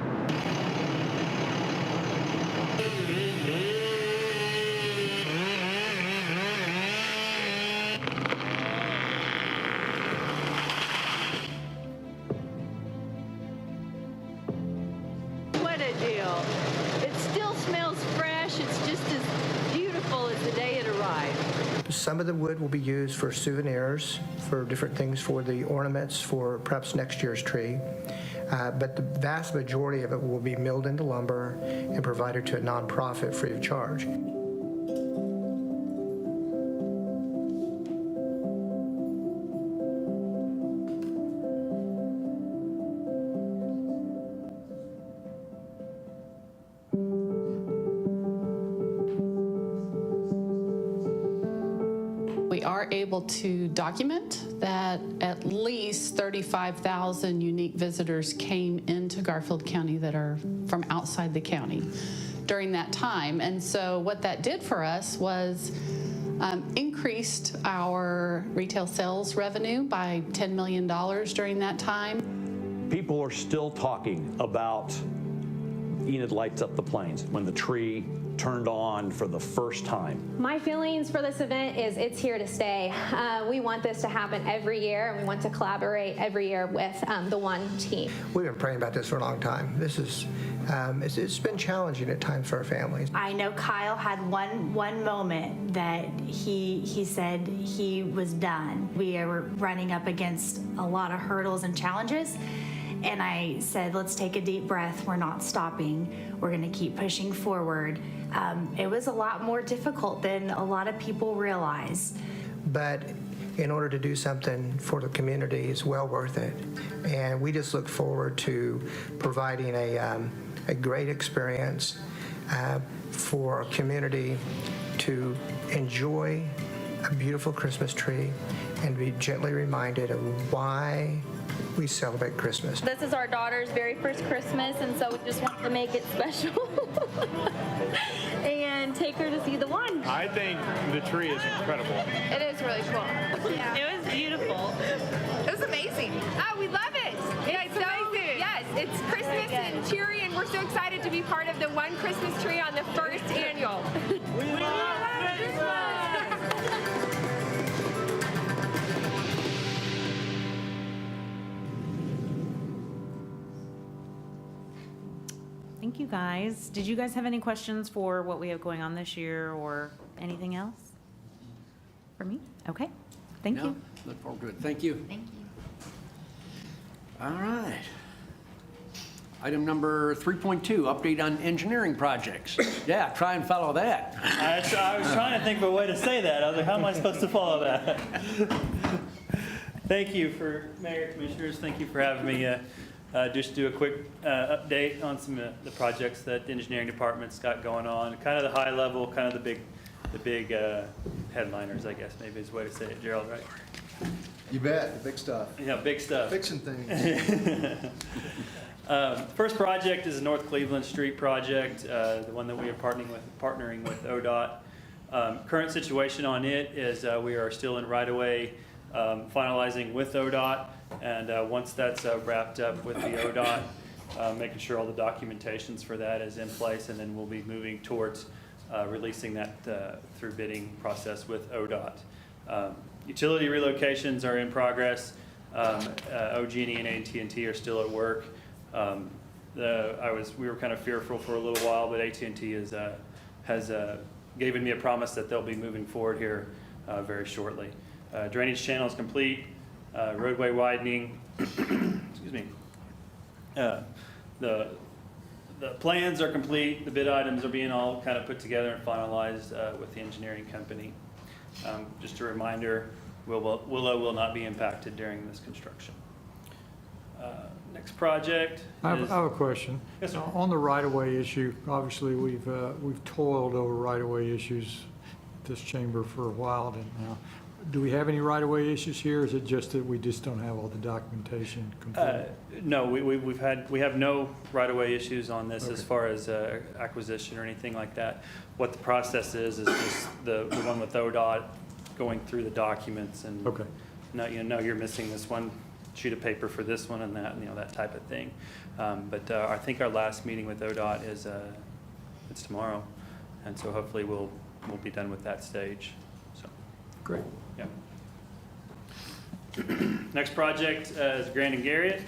What a deal. It still smells fresh. It's just as beautiful as the day it arrived. Some of the wood will be used for souvenirs, for different things, for the ornaments, for perhaps next year's tree. But the vast majority of it will be milled into lumber and provided to a nonprofit free of charge. We are able to document that at least 35,000 unique visitors came into Garfield County that are from outside the county during that time. And so what that did for us was increased our retail sales revenue by $10 million during that time. People are still talking about Enid Lights Up the Plains when the tree turned on for the first time. My feelings for this event is it's here to stay. We want this to happen every year, and we want to collaborate every year with the One team. We've been praying about this for a long time. This is, it's been challenging at times for our families. I know Kyle had one moment that he said he was done. We were running up against a lot of hurdles and challenges. And I said, let's take a deep breath. We're not stopping. We're going to keep pushing forward. It was a lot more difficult than a lot of people realize. But in order to do something for the community, it's well worth it. And we just look forward to providing a great experience for our community to enjoy a beautiful Christmas tree and be gently reminded of why we celebrate Christmas. This is our daughter's very first Christmas, and so we just want to make it special and take her to see the One. I think the tree is incredible. It is really cool. Yeah. It was beautiful. It was amazing. Oh, we love it. It's amazing. Yes, it's Christmas and cheery, and we're so excited to be part of the One Christmas Tree on the first annual. We love Christmas. Thank you, guys. Did you guys have any questions for what we have going on this year or anything else for me? Okay, thank you. Look forward to it. Thank you. Thank you. All right. Item number 3.2, update on engineering projects. Yeah, try and follow that. I was trying to think of a way to say that. I was like, how am I supposed to follow that? Thank you for, Mayor, Commissioners, thank you for having me just do a quick update on some of the projects that the engineering department's got going on. Kind of the high level, kind of the big headliners, I guess, maybe is the way to say it. Gerald, right? You bet, the big stuff. Yeah, big stuff. Fixing things. First project is the North Cleveland Street project, the one that we are partnering with ODOT. Current situation on it is we are still in right-of-way finalizing with ODOT, and once that's wrapped up with the ODOT, making sure all the documentations for that is in place, and then we'll be moving towards releasing that through bidding process with ODOT. Utility relocations are in progress. OG&E and AT&T are still at work. We were kind of fearful for a little while, but AT&T has given me a promise that they'll be moving forward here very shortly. Drainage channel is complete, roadway widening, excuse me. The plans are complete, the bid items are being all kind of put together and finalized with the engineering company. Just a reminder, Willow will not be impacted during this construction. Next project I is... have a question. Yes, sir. On the right-of-way issue, obviously, we've toiled over right-of-way issues this chamber for a while now. Do we have any right-of-way issues here? Or is it just that we just don't have all the documentation complete? No, we have no right-of-way issues on this as far as acquisition or anything like that. What the process is just the one with ODOT going through the documents and no, you're missing this one sheet of paper for this one and that, that type of thing. But I think our last meeting with ODOT is it's tomorrow, and so hopefully we'll be done with that stage. So great. Yeah. Next project is Grand and Garriott,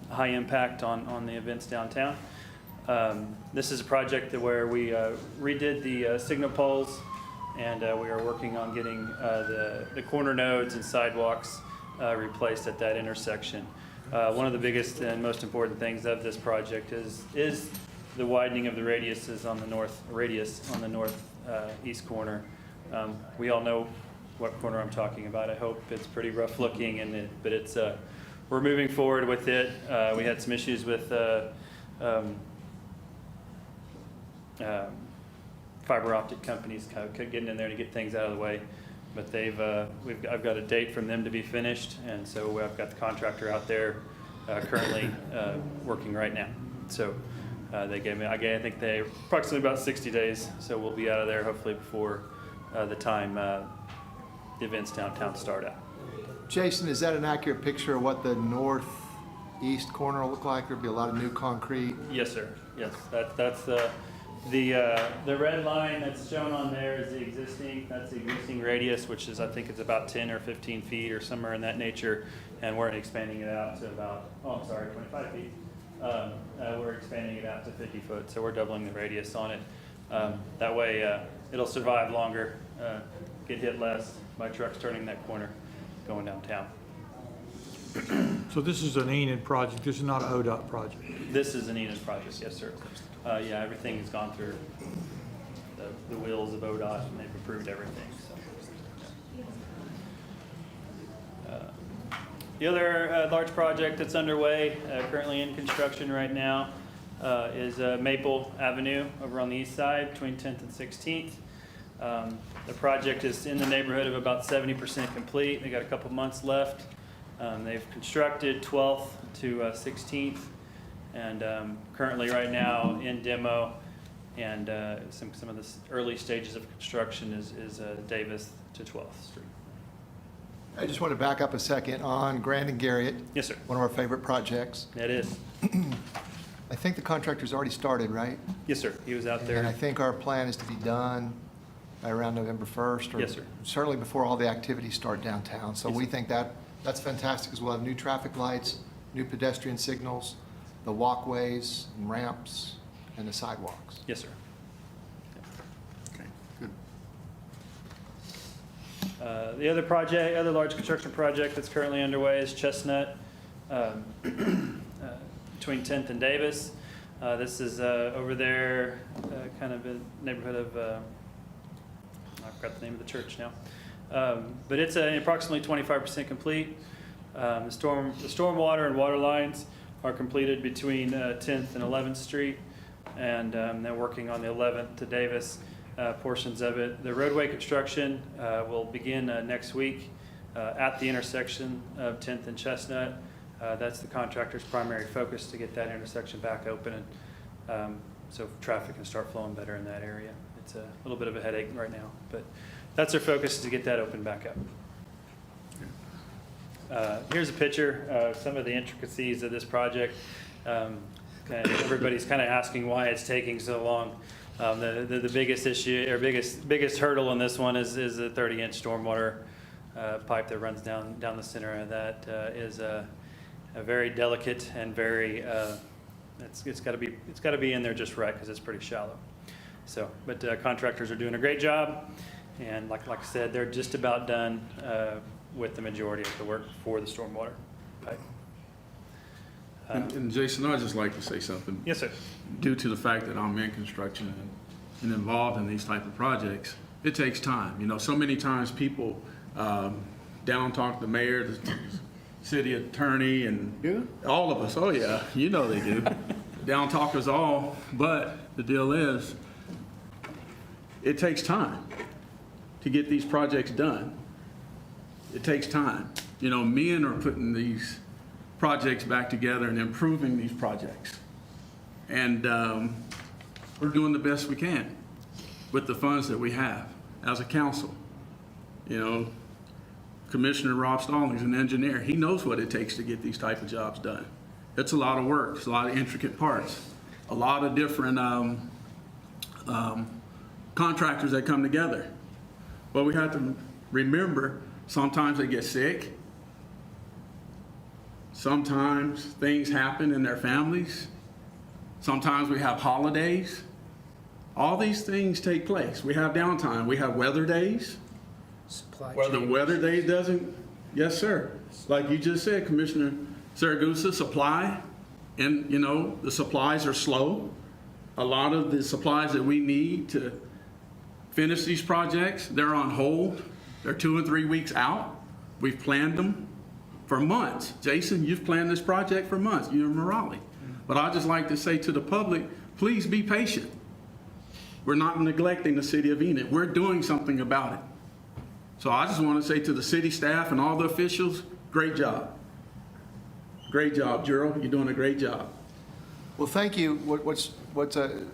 high impact on the events downtown. This is a project where we redid the signal poles, and we are working on getting the corner nodes and sidewalks replaced at that intersection. One of the biggest and most important things of this project is the widening of the radiuses on the northeast corner. We all know what corner I'm talking about. I hope it's pretty rough looking, but it's we're moving forward with it. We had some issues with fiber optic companies kind of getting in there to get things out of the way, but I've got a date from them to be finished, and so I've got the contractor out there currently working right now. So they gave me, I think they approximately about 60 days, so we'll be out of there hopefully before the time the events downtown start out. Jason, is that an accurate picture of what the northeast corner will look like? There'll be a lot of new concrete. Yes, sir. Yes, that's the red line that's shown on there is the existing. That's the existing radius, which is, I think it's about 10 or 15 feet or somewhere in that nature, and we're expanding it out to about 25 feet. We're expanding it out to 50 foot, so we're doubling the radius on it. That way, it'll survive longer, get hit less by trucks turning that corner, going downtown. So this is an Enid project. This is not an ODOT project. This is an Enid project, yes, sir. Yeah, everything has gone through the wheels of ODOT, and they've approved everything. So. The other large project that's underway, currently in construction right now, is Maple Avenue over on the east side between 10th and 16th. The project is in the neighborhood of about 70% complete. They got a couple months left. They've constructed 12th to 16th, and currently right now in demo, and some of the early stages of construction is Davis to 12th Street. I just want to back up a second on Grand and Garriott. Yes, sir. One of our favorite projects. It is. I think the contractor's already started, right? Yes, sir. He was out there. And I think our plan is to be done by around November 1st. Or yes, sir. Certainly before all the activities start downtown. So yes, we sir. think that's fantastic, because we'll have new traffic lights, new pedestrian signals, the walkways and ramps, and the sidewalks. Yes, sir. Okay, good. The other large construction project that's currently underway is Chestnut between 10th and Davis. This is over there, kind of in the neighborhood of, I forgot the name of the church now. But it's approximately 25% complete. The stormwater and water lines are completed between 10th and 11th Street, and they're working on the 11th to Davis portions of it. The roadway construction will begin next week at the intersection of 10th and Chestnut. That's the contractor's primary focus, to get that intersection back open, and so traffic can start flowing better in that area. It's a little bit of a headache right now, but that's our focus, is to get that open back up. Here's a picture of some of the intricacies of this project. And everybody's kind of asking why it's taking so long. The biggest issue, or biggest hurdle in this one is the 30-inch stormwater pipe that runs down the center of that. Is a very delicate and very it's got to be in there just right, because it's pretty shallow. So, but contractors are doing a great job, and like I said, they're just about done with the majority of the work for the stormwater pipe. And Jason, I'd just like to say something. Yes, sir. Due to the fact that I'm in construction and involved in these type of projects, it takes time. You know, so many times people down talk the mayor, the city attorney, and all of us. Oh yeah, you know they do. Down talk us all, but the deal is, it takes time to get these projects done. It takes time. You know, men are putting these projects back together and improving these projects. And we're doing the best we can with the funds that we have as a council. You know, Commissioner Rob Stallings, an engineer, he knows what it takes to get these type of jobs done. It's a lot of work, it's a lot of intricate parts, a lot of different contractors that come together. But we have to remember, sometimes they get sick. Sometimes things happen in their families. Sometimes we have holidays. All these things take place. We have downtime. We have weather days. Where the weather day doesn't, yes, sir. Like you just said, Commissioner Saragusa, supply, and you know, the supplies are slow. A lot of the supplies that we need to finish these projects, they're on hold. They're 2 and 3 weeks out. We've planned them for months. Jason, you've planned this project for months, you and Morale. But I'd just like to say to the public, please be patient. We're not neglecting the city of Enid. We're doing something about it. So I just want to say to the city staff and all the officials, great job. Great job, Gerald. You're doing a great job. Well, thank you. What's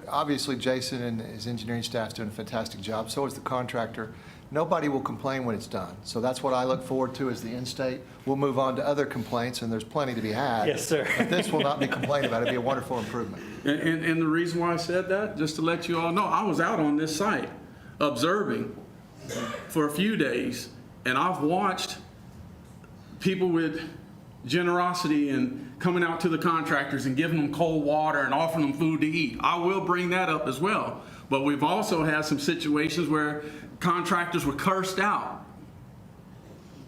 obviously Jason and his engineering staff's doing a fantastic job. So is the contractor. Nobody will complain when it's done. So that's what I look forward to as the end state. We'll move on to other complaints, and there's plenty to be had. Yes, sir. But this will not be complained about. It'll be a wonderful improvement. And the reason why I said that, just to let you all know, I was out on this site observing for a few days, and I've watched people with generosity and coming out to the contractors and giving them cold water and offering them food to eat. I will bring that up as well. But we've also had some situations where contractors were cursed out.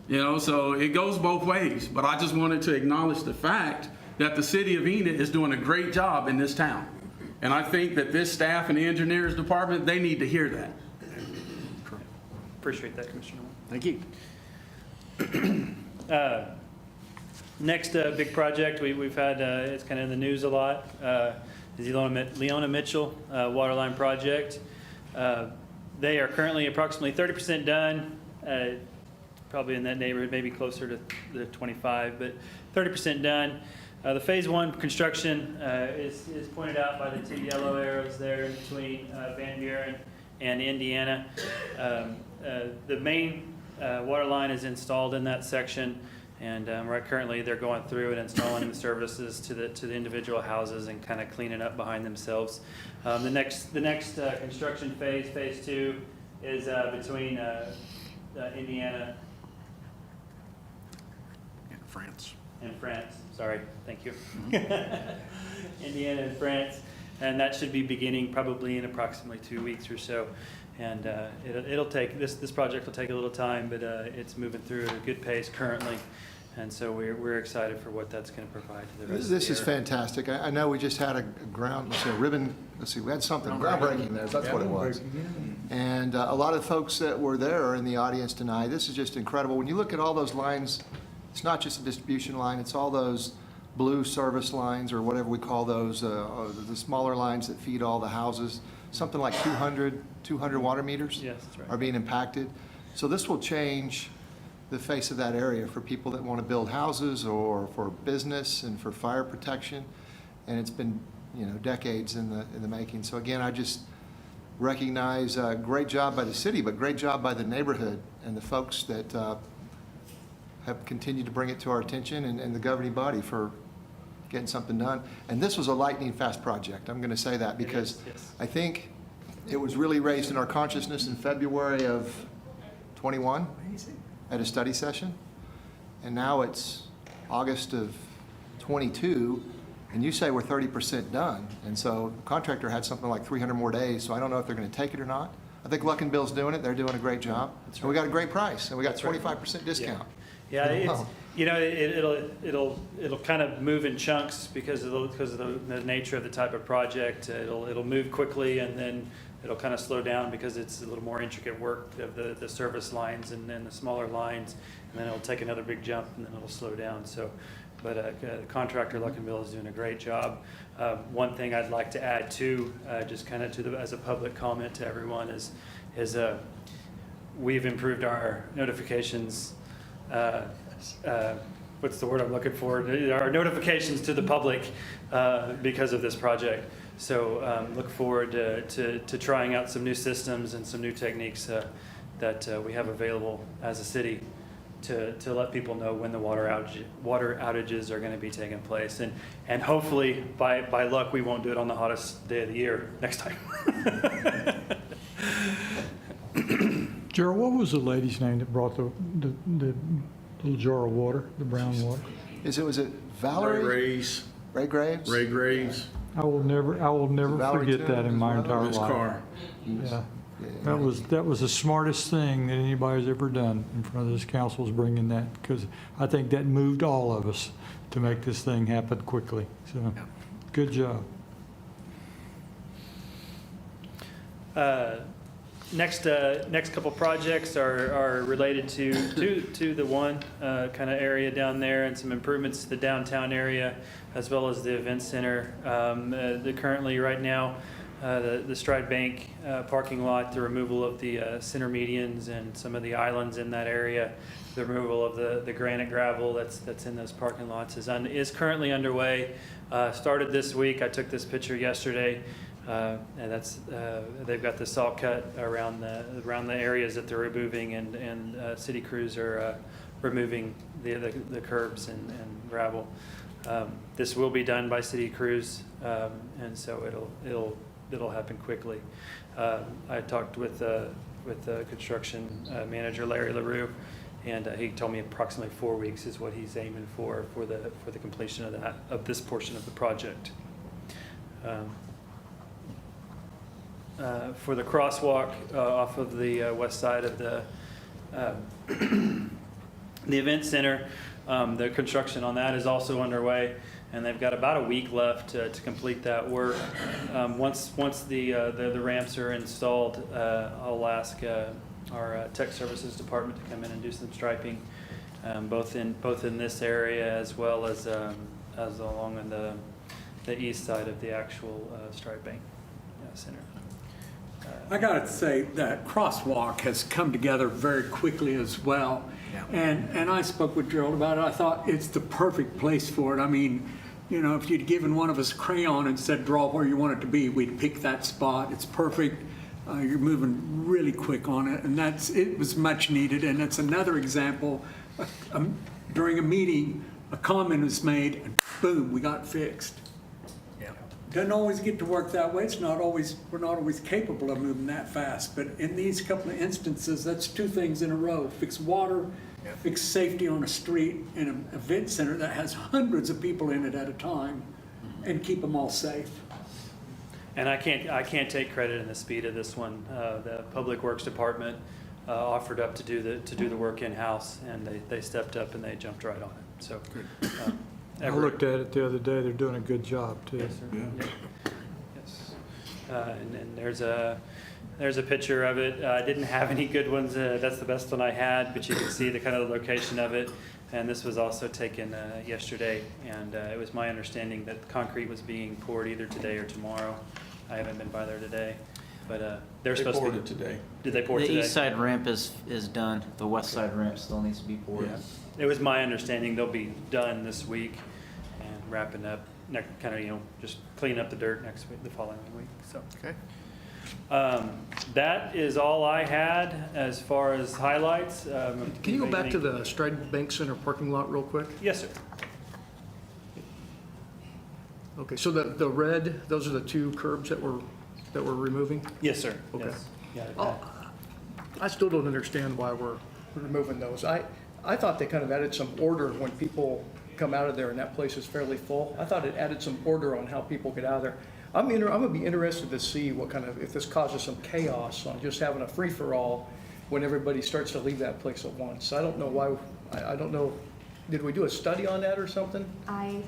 You know, so it goes both ways. But I just wanted to acknowledge the fact that the city of Enid is doing a great job in this town. And I think that this staff and the engineers department, they need to hear that. Appreciate that, Commissioner. Thank you. Next big project we've had, it's kind of in the news a lot, is the Leona Mitchell Waterline Project. They are currently approximately 30% done, probably in that neighborhood, maybe closer to the 25, but 30% done. The phase 1 construction is pointed out by the 2 yellow arrows there in between Van Buren and Indiana. The main water line is installed in that section, and right currently they're going through and installing the services to the individual houses and kind of cleaning up behind themselves. The next construction phase, phase 2, is between Indiana And France. and France. Sorry, thank you. Indiana and France, and that should be beginning probably in approximately 2 weeks or so. And it'll take this project will take a little time, but it's moving through at a good pace currently, and so we're excited for what that's going to provide to the rest of the This is fantastic. I know we just had a ribbon. Let's see, we had something groundbreaking there. That's what it was. And a lot of folks that were there are in the audience tonight. This is just incredible. When you look at all those lines, it's not just a distribution line. It's all those blue service lines, or whatever we call those, the smaller lines that feed all the houses. Something like 200 water meters are being impacted. So this will change the face of that area for people that want to build houses or for business and for fire protection. And it's been, decades in the making. So again, I just recognize a great job by the city, but great job by the neighborhood and the folks that have continued to bring it to our attention, and the governing body for getting something done. And this was a lightning fast project. I'm going to say that because I think it was really raised in our consciousness in February of 21 at a study session. And now it's August of 22, And you say we're 30% done, and so contractor had something like 300 more days, so I don't know if they're going to take it or not. I think Luck and Bill's doing it, they're doing a great job. And we got a great price, and we got 25% discount. Yeah, it's, Wow. you know, it'll kind of move in chunks because of the nature of the type of project. It'll move quickly, and then it'll kind of slow down because it's a little more intricate work of the service lines and then the smaller lines, and then it'll take another big jump, and then it'll slow down. So, but contractor Luck and Bill is doing a great job. One thing I'd like to add too, just kind of as a public comment to everyone is we've improved our notifications. What's the word I'm looking for? Our notifications to the public because of this project. So look forward to trying out some new systems and some new techniques that we have available as a city to let people know when the water outages are going to be taking place. And hopefully, by luck, we won't do it on the hottest day of the year next time. Gerald, what was the lady's name that brought the little jar of water, the brown water? Was it Valerie? Ray Graves? Ray Graves. I will never forget that in my entire life. His car. Yeah. That was the smartest thing that anybody's ever done in front of this council, is bringing that, because I think that moved all of us to make this thing happen quickly. So, good job. Next couple projects are related to the one kind of area down there, and some improvements to the downtown area as well as the event center. Currently right now, the Stride Bank parking lot, the removal of the center medians and some of the islands in that area, the removal of the granite gravel that's in those parking lots is currently underway. Started this week. I took this picture yesterday. And that's they've got the salt cut around the areas that they're removing, and city crews are removing the curbs and gravel. This will be done by city crews, and so it'll happen quickly. I talked with construction manager Larry LaRue, and he told me approximately 4 weeks is what he's aiming for the completion of this portion of the project. For the crosswalk off of the west side of the event center, the construction on that is also underway, and they've got about a week left to complete that work. Once the ramps are installed, I'll ask our tech services department to come in and do some striping, both in this area as well as along on the east side of the actual Stride Bank center. I got to say that crosswalk has come together very quickly as well. Yeah. And I spoke with Gerald about it. I thought it's the perfect place for it. I mean, you know, if you'd given one of us a crayon and said draw where you want it to be, we'd pick that spot. It's perfect. You're moving really quick on it, and it was much needed. And it's another example. During a meeting, a comment was made, and boom, we got it fixed. Doesn't always get to work that way. We're not always capable of moving that fast. But in these couple of instances, that's two things in a row: fix water, fix safety on a street in an event center that has hundreds of people in it at a time, and keep them all safe. And I can't take credit in the speed of this one. The Public Works Department offered up to do the work in-house, and they stepped up and they jumped right on it. So. I looked at it the other day. They're doing a good job too. Yes, sir. Yeah. Yes. And there's a picture of it. I didn't have any good ones. That's the best one I had, but you can see the kind of location of it. And this was also taken yesterday. And it was my understanding that concrete was being poured either today or tomorrow. I haven't been by there today, but they're supposed to be. Today. Did they pour it today? The east side ramp is done. The west side ramp still needs to be poured. Yeah. It was my understanding they'll be done this week and wrapping up, kind of, just cleaning up the dirt next week, the following week. So. Okay. That is all I had as far as highlights. Can you go back to the Stride Bank Center parking lot real quick? Yes, sir. Okay, so the red, those are the two curbs that we're removing? Yes, sir. Okay. Yes. Yeah, I still don't understand why we're removing those. I thought they kind of added some order when people come out of there and that place is fairly full. I thought it added some order on how people get out of there. I'm gonna be interested to see what kind of, if this causes some chaos on just having a free-for-all when everybody starts to leave that place at once. I don't know why, I don't know, did we do a study on that or something? I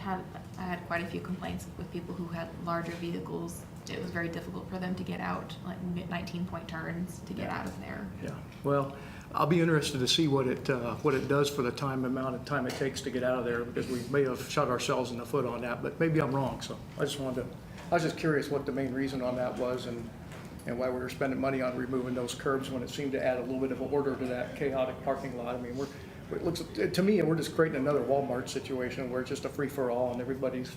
had quite a few complaints with people who had larger vehicles. It was very difficult for them to get out, like 19-point turns to get out of there. Yeah, well, I'll be interested to see what it does for the amount of time it takes to get out of there, because we may have shot ourselves in the foot on that, but maybe I'm wrong, so I was just curious what the main reason on that was and why we were spending money on removing those curbs when it seemed to add a little bit of order to that chaotic parking lot. I mean, it looks, to me, we're just creating another Walmart situation where it's just a free-for-all and everybody's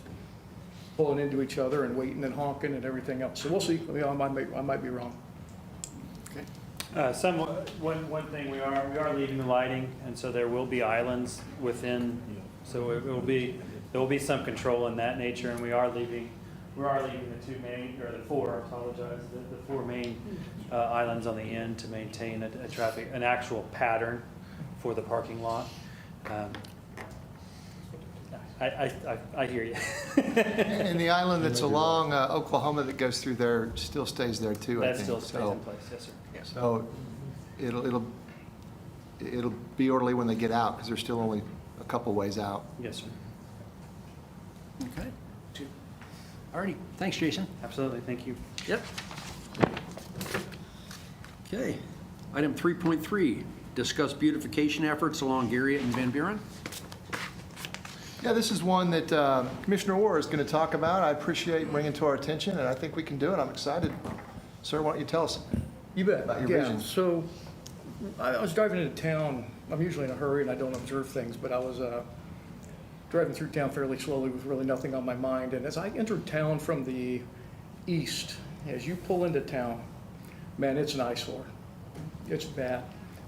pulling into each other and waiting and honking and everything else. So we'll see. I might be wrong. One thing, we are leaving the lighting, and so there will be islands within, so there will be some control in that nature, and we are leaving the two main, or the four, I apologize, the four main islands on the end to maintain an actual pattern for the parking lot. I hear you. And the island that's along Oklahoma that goes through there still stays there too, I think. That still stays in place, yes, sir. So it'll be orderly when they get out, because they're still only a couple ways out. Yes, sir. Okay. All righty, thanks, Jason. Absolutely, thank you. Yep. Okay, item 3.3, discuss beautification efforts along Garriott and Van Buren. Yeah, this is one that Commissioner Orr is going to talk about. I appreciate bringing to our attention, and I think we can do it. I'm excited. Sir, why don't you tell us You bet. about your vision? So I was driving into town. I'm usually in a hurry and I don't observe things, but I was driving through town fairly slowly with really nothing on my mind. And as I entered town from the east, as you pull into town, man, it's an eyesore. It's bad.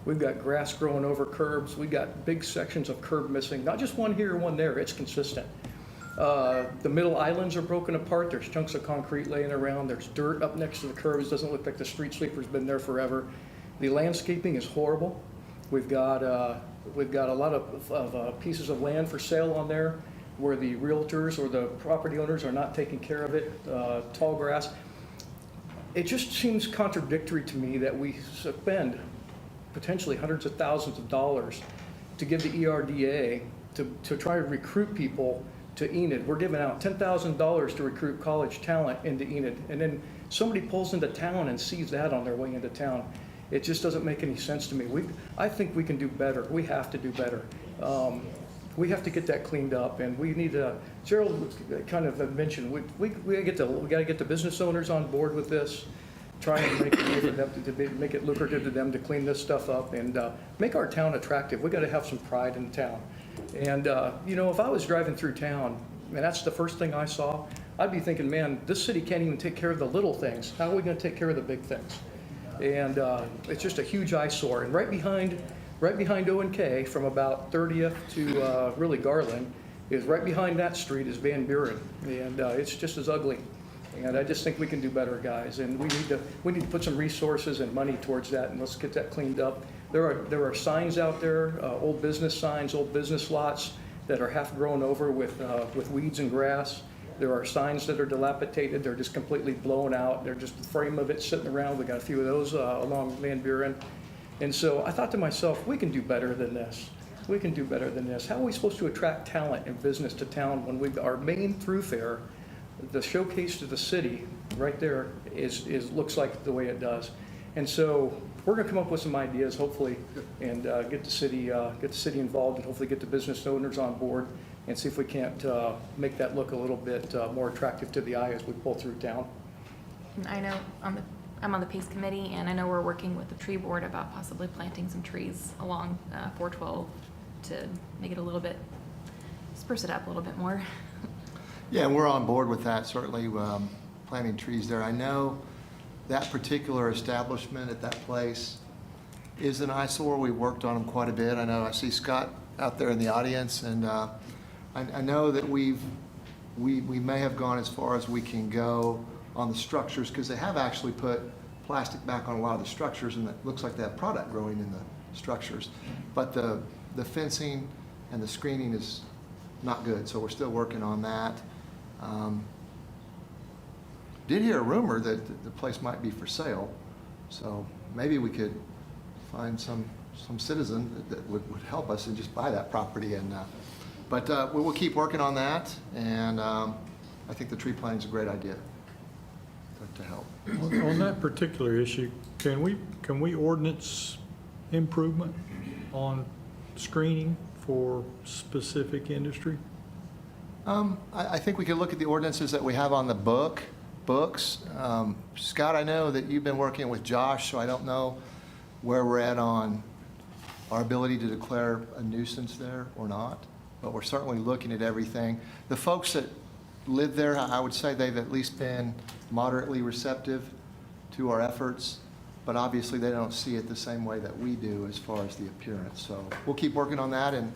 We've got grass growing over curbs. We've got big sections of curb missing, not just one here, one there. It's consistent. The middle islands are broken apart. There's chunks of concrete laying around. There's dirt up next to the curbs. Doesn't look like the street sweeper's been there forever. The landscaping is horrible. We've got a lot of pieces of land for sale on there where the realtors or the property owners are not taking care of it. Tall grass. It just seems contradictory to me that we spend potentially hundreds of thousands of dollars to give the ERDA to try to recruit people to Enid. We're giving out $10,000 to recruit college talent into Enid, and then somebody pulls into town and sees that on their way into town. It just doesn't make any sense to me. I think we can do better. We have to do better. We have to get that cleaned up, and we need to. Gerald kind of mentioned we got to get the business owners on board with this. Try and make it for them to make it lucrative to them to clean this stuff up and make our town attractive. We got to have some pride in town. And if I was driving through town and that's the first thing I saw, I'd be thinking, man, this city can't even take care of the little things. How are we going to take care of the big things? And it's just a huge eyesore. And right behind O&K, from about 30th to really Garland, is right behind that street is Van Buren, and it's just as ugly. And I just think we can do better, guys. And we need to put some resources and money towards that, and let's get that cleaned up. There are signs out there, old business signs, old business lots that are half grown over with weeds and grass. There are signs that are dilapidated. They're just completely blown out. They're just the frame of it sitting around. We got a few of those along Van Buren. And so I thought to myself, we can do better than this. We can do better than this. How are we supposed to attract talent and business to town when our main thoroughfare, the showcase to the city right there looks like the way it does? And so we're going to come up with some ideas, hopefully, and get the city involved, and hopefully get the business owners on board, and see if we can't make that look a little bit more attractive to the eye as we pull through town. I know I'm on the Peace Committee, and I know we're working with the tree board about possibly planting some trees along 412 to make it a little bit, spruce it up a little bit more. Yeah, we're on board with that, certainly, planting trees there. I know that particular establishment at that place is an eyesore. We worked on them quite a bit. I see Scott out there in the audience, and I know that we may have gone as far as we can go on the structures, because they have actually put plastic back on a lot of the structures, and it looks like they have product growing in the structures. But the fencing and the screening is not good. So we're still working on that. Did hear a rumor that the place might be for sale, so maybe we could find some citizen that would help us and just buy that property. And but we'll keep working on that, and I think the tree planting is a great idea to help. On that particular issue, can we ordinance improvement on screening for specific industry? I think we could look at the ordinances that we have on the books. Scott, I know that you've been working with Josh, so I don't know where we're at on our ability to declare a nuisance there or not, but we're certainly looking at everything. The folks that live there, I would say they've at least been moderately receptive to our efforts, but obviously they don't see it the same way that we do as far as the appearance. So we'll keep working on that, and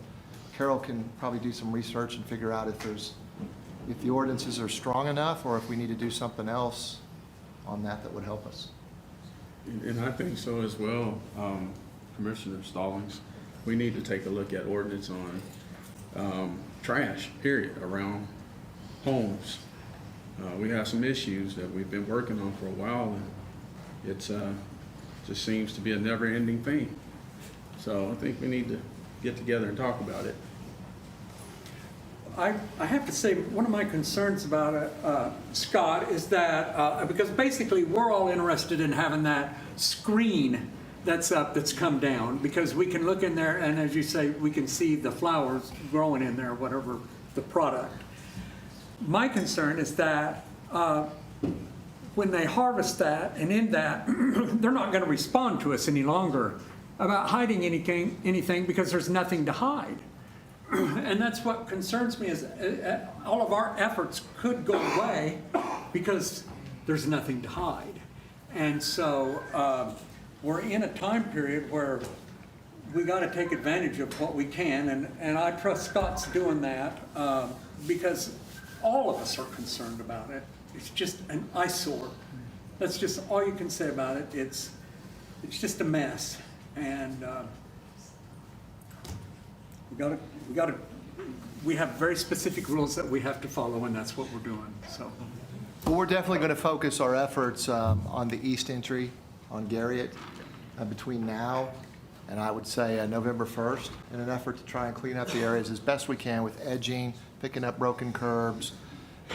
Carol can probably do some research and figure out if the ordinances are strong enough or if we need to do something else on that would help us. And I think so as well, Commissioner Stallings. We need to take a look at ordinance on trash, period, around homes. We have some issues that we've been working on for a while, and it's just seems to be a never-ending thing. So I think we need to get together and talk about it. I have to say, one of my concerns about it, Scott, is that, because basically we're all interested in having that screen that's up, that's come down, because we can look in there and, as you say, we can see the flowers growing in there, whatever the product. My concern is that when they harvest that and in that, they're not going to respond to us any longer about hiding anything because there's nothing to hide. And that's what concerns me, is all of our efforts could go away because there's nothing to hide. And so we're in a time period where we got to take advantage of what we can, and I trust Scott's doing that because all of us are concerned about it. It's just an eyesore. That's just all you can say about it. It's just a mess, and we have very specific rules that we have to follow, and that's what we're doing. So, well, we're definitely going to focus our efforts on the east entry on Garriott between now and I would say November 1st, in an effort to try and clean up the areas as best we can with edging, picking up broken curbs,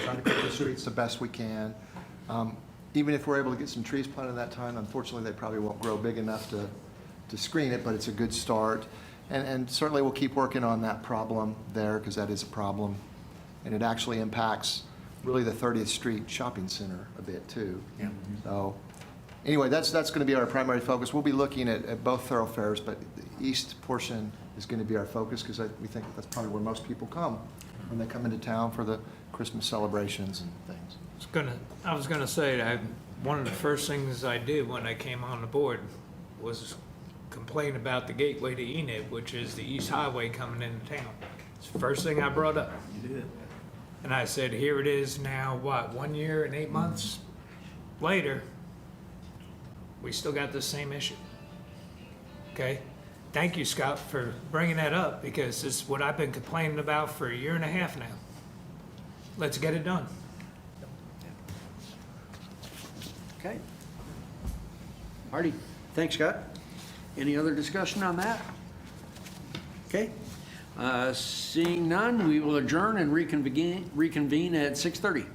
trying to keep the streets the best we can. Even if we're able to get some trees planted that time, unfortunately they probably won't grow big enough to screen it, but it's a good start. And certainly we'll keep working on that problem there, because that is a problem. And it actually impacts really the 30th Street Shopping Center a bit too. Yeah. So anyway, that's going to be our primary focus. We'll be looking at both thoroughfares, but the east portion is going to be our focus, because we think that's probably where most people come when they come into town for the Christmas celebrations and things. I was gonna say that one of the first things I did when I came on the board was complain about the gateway to Enid, which is the East Highway coming into town. It's the first thing I brought up. You did. And I said, here it is now, 1 year and 8 months later, we still got the same issue. Okay? Thank you, Scott, for bringing that up, because it's what I've been complaining about for 1.5 years now. Let's get it done. Okay. Marty, thanks, Scott. Any other discussion on that? Okay. Seeing none, we will adjourn and reconvene at 6:30.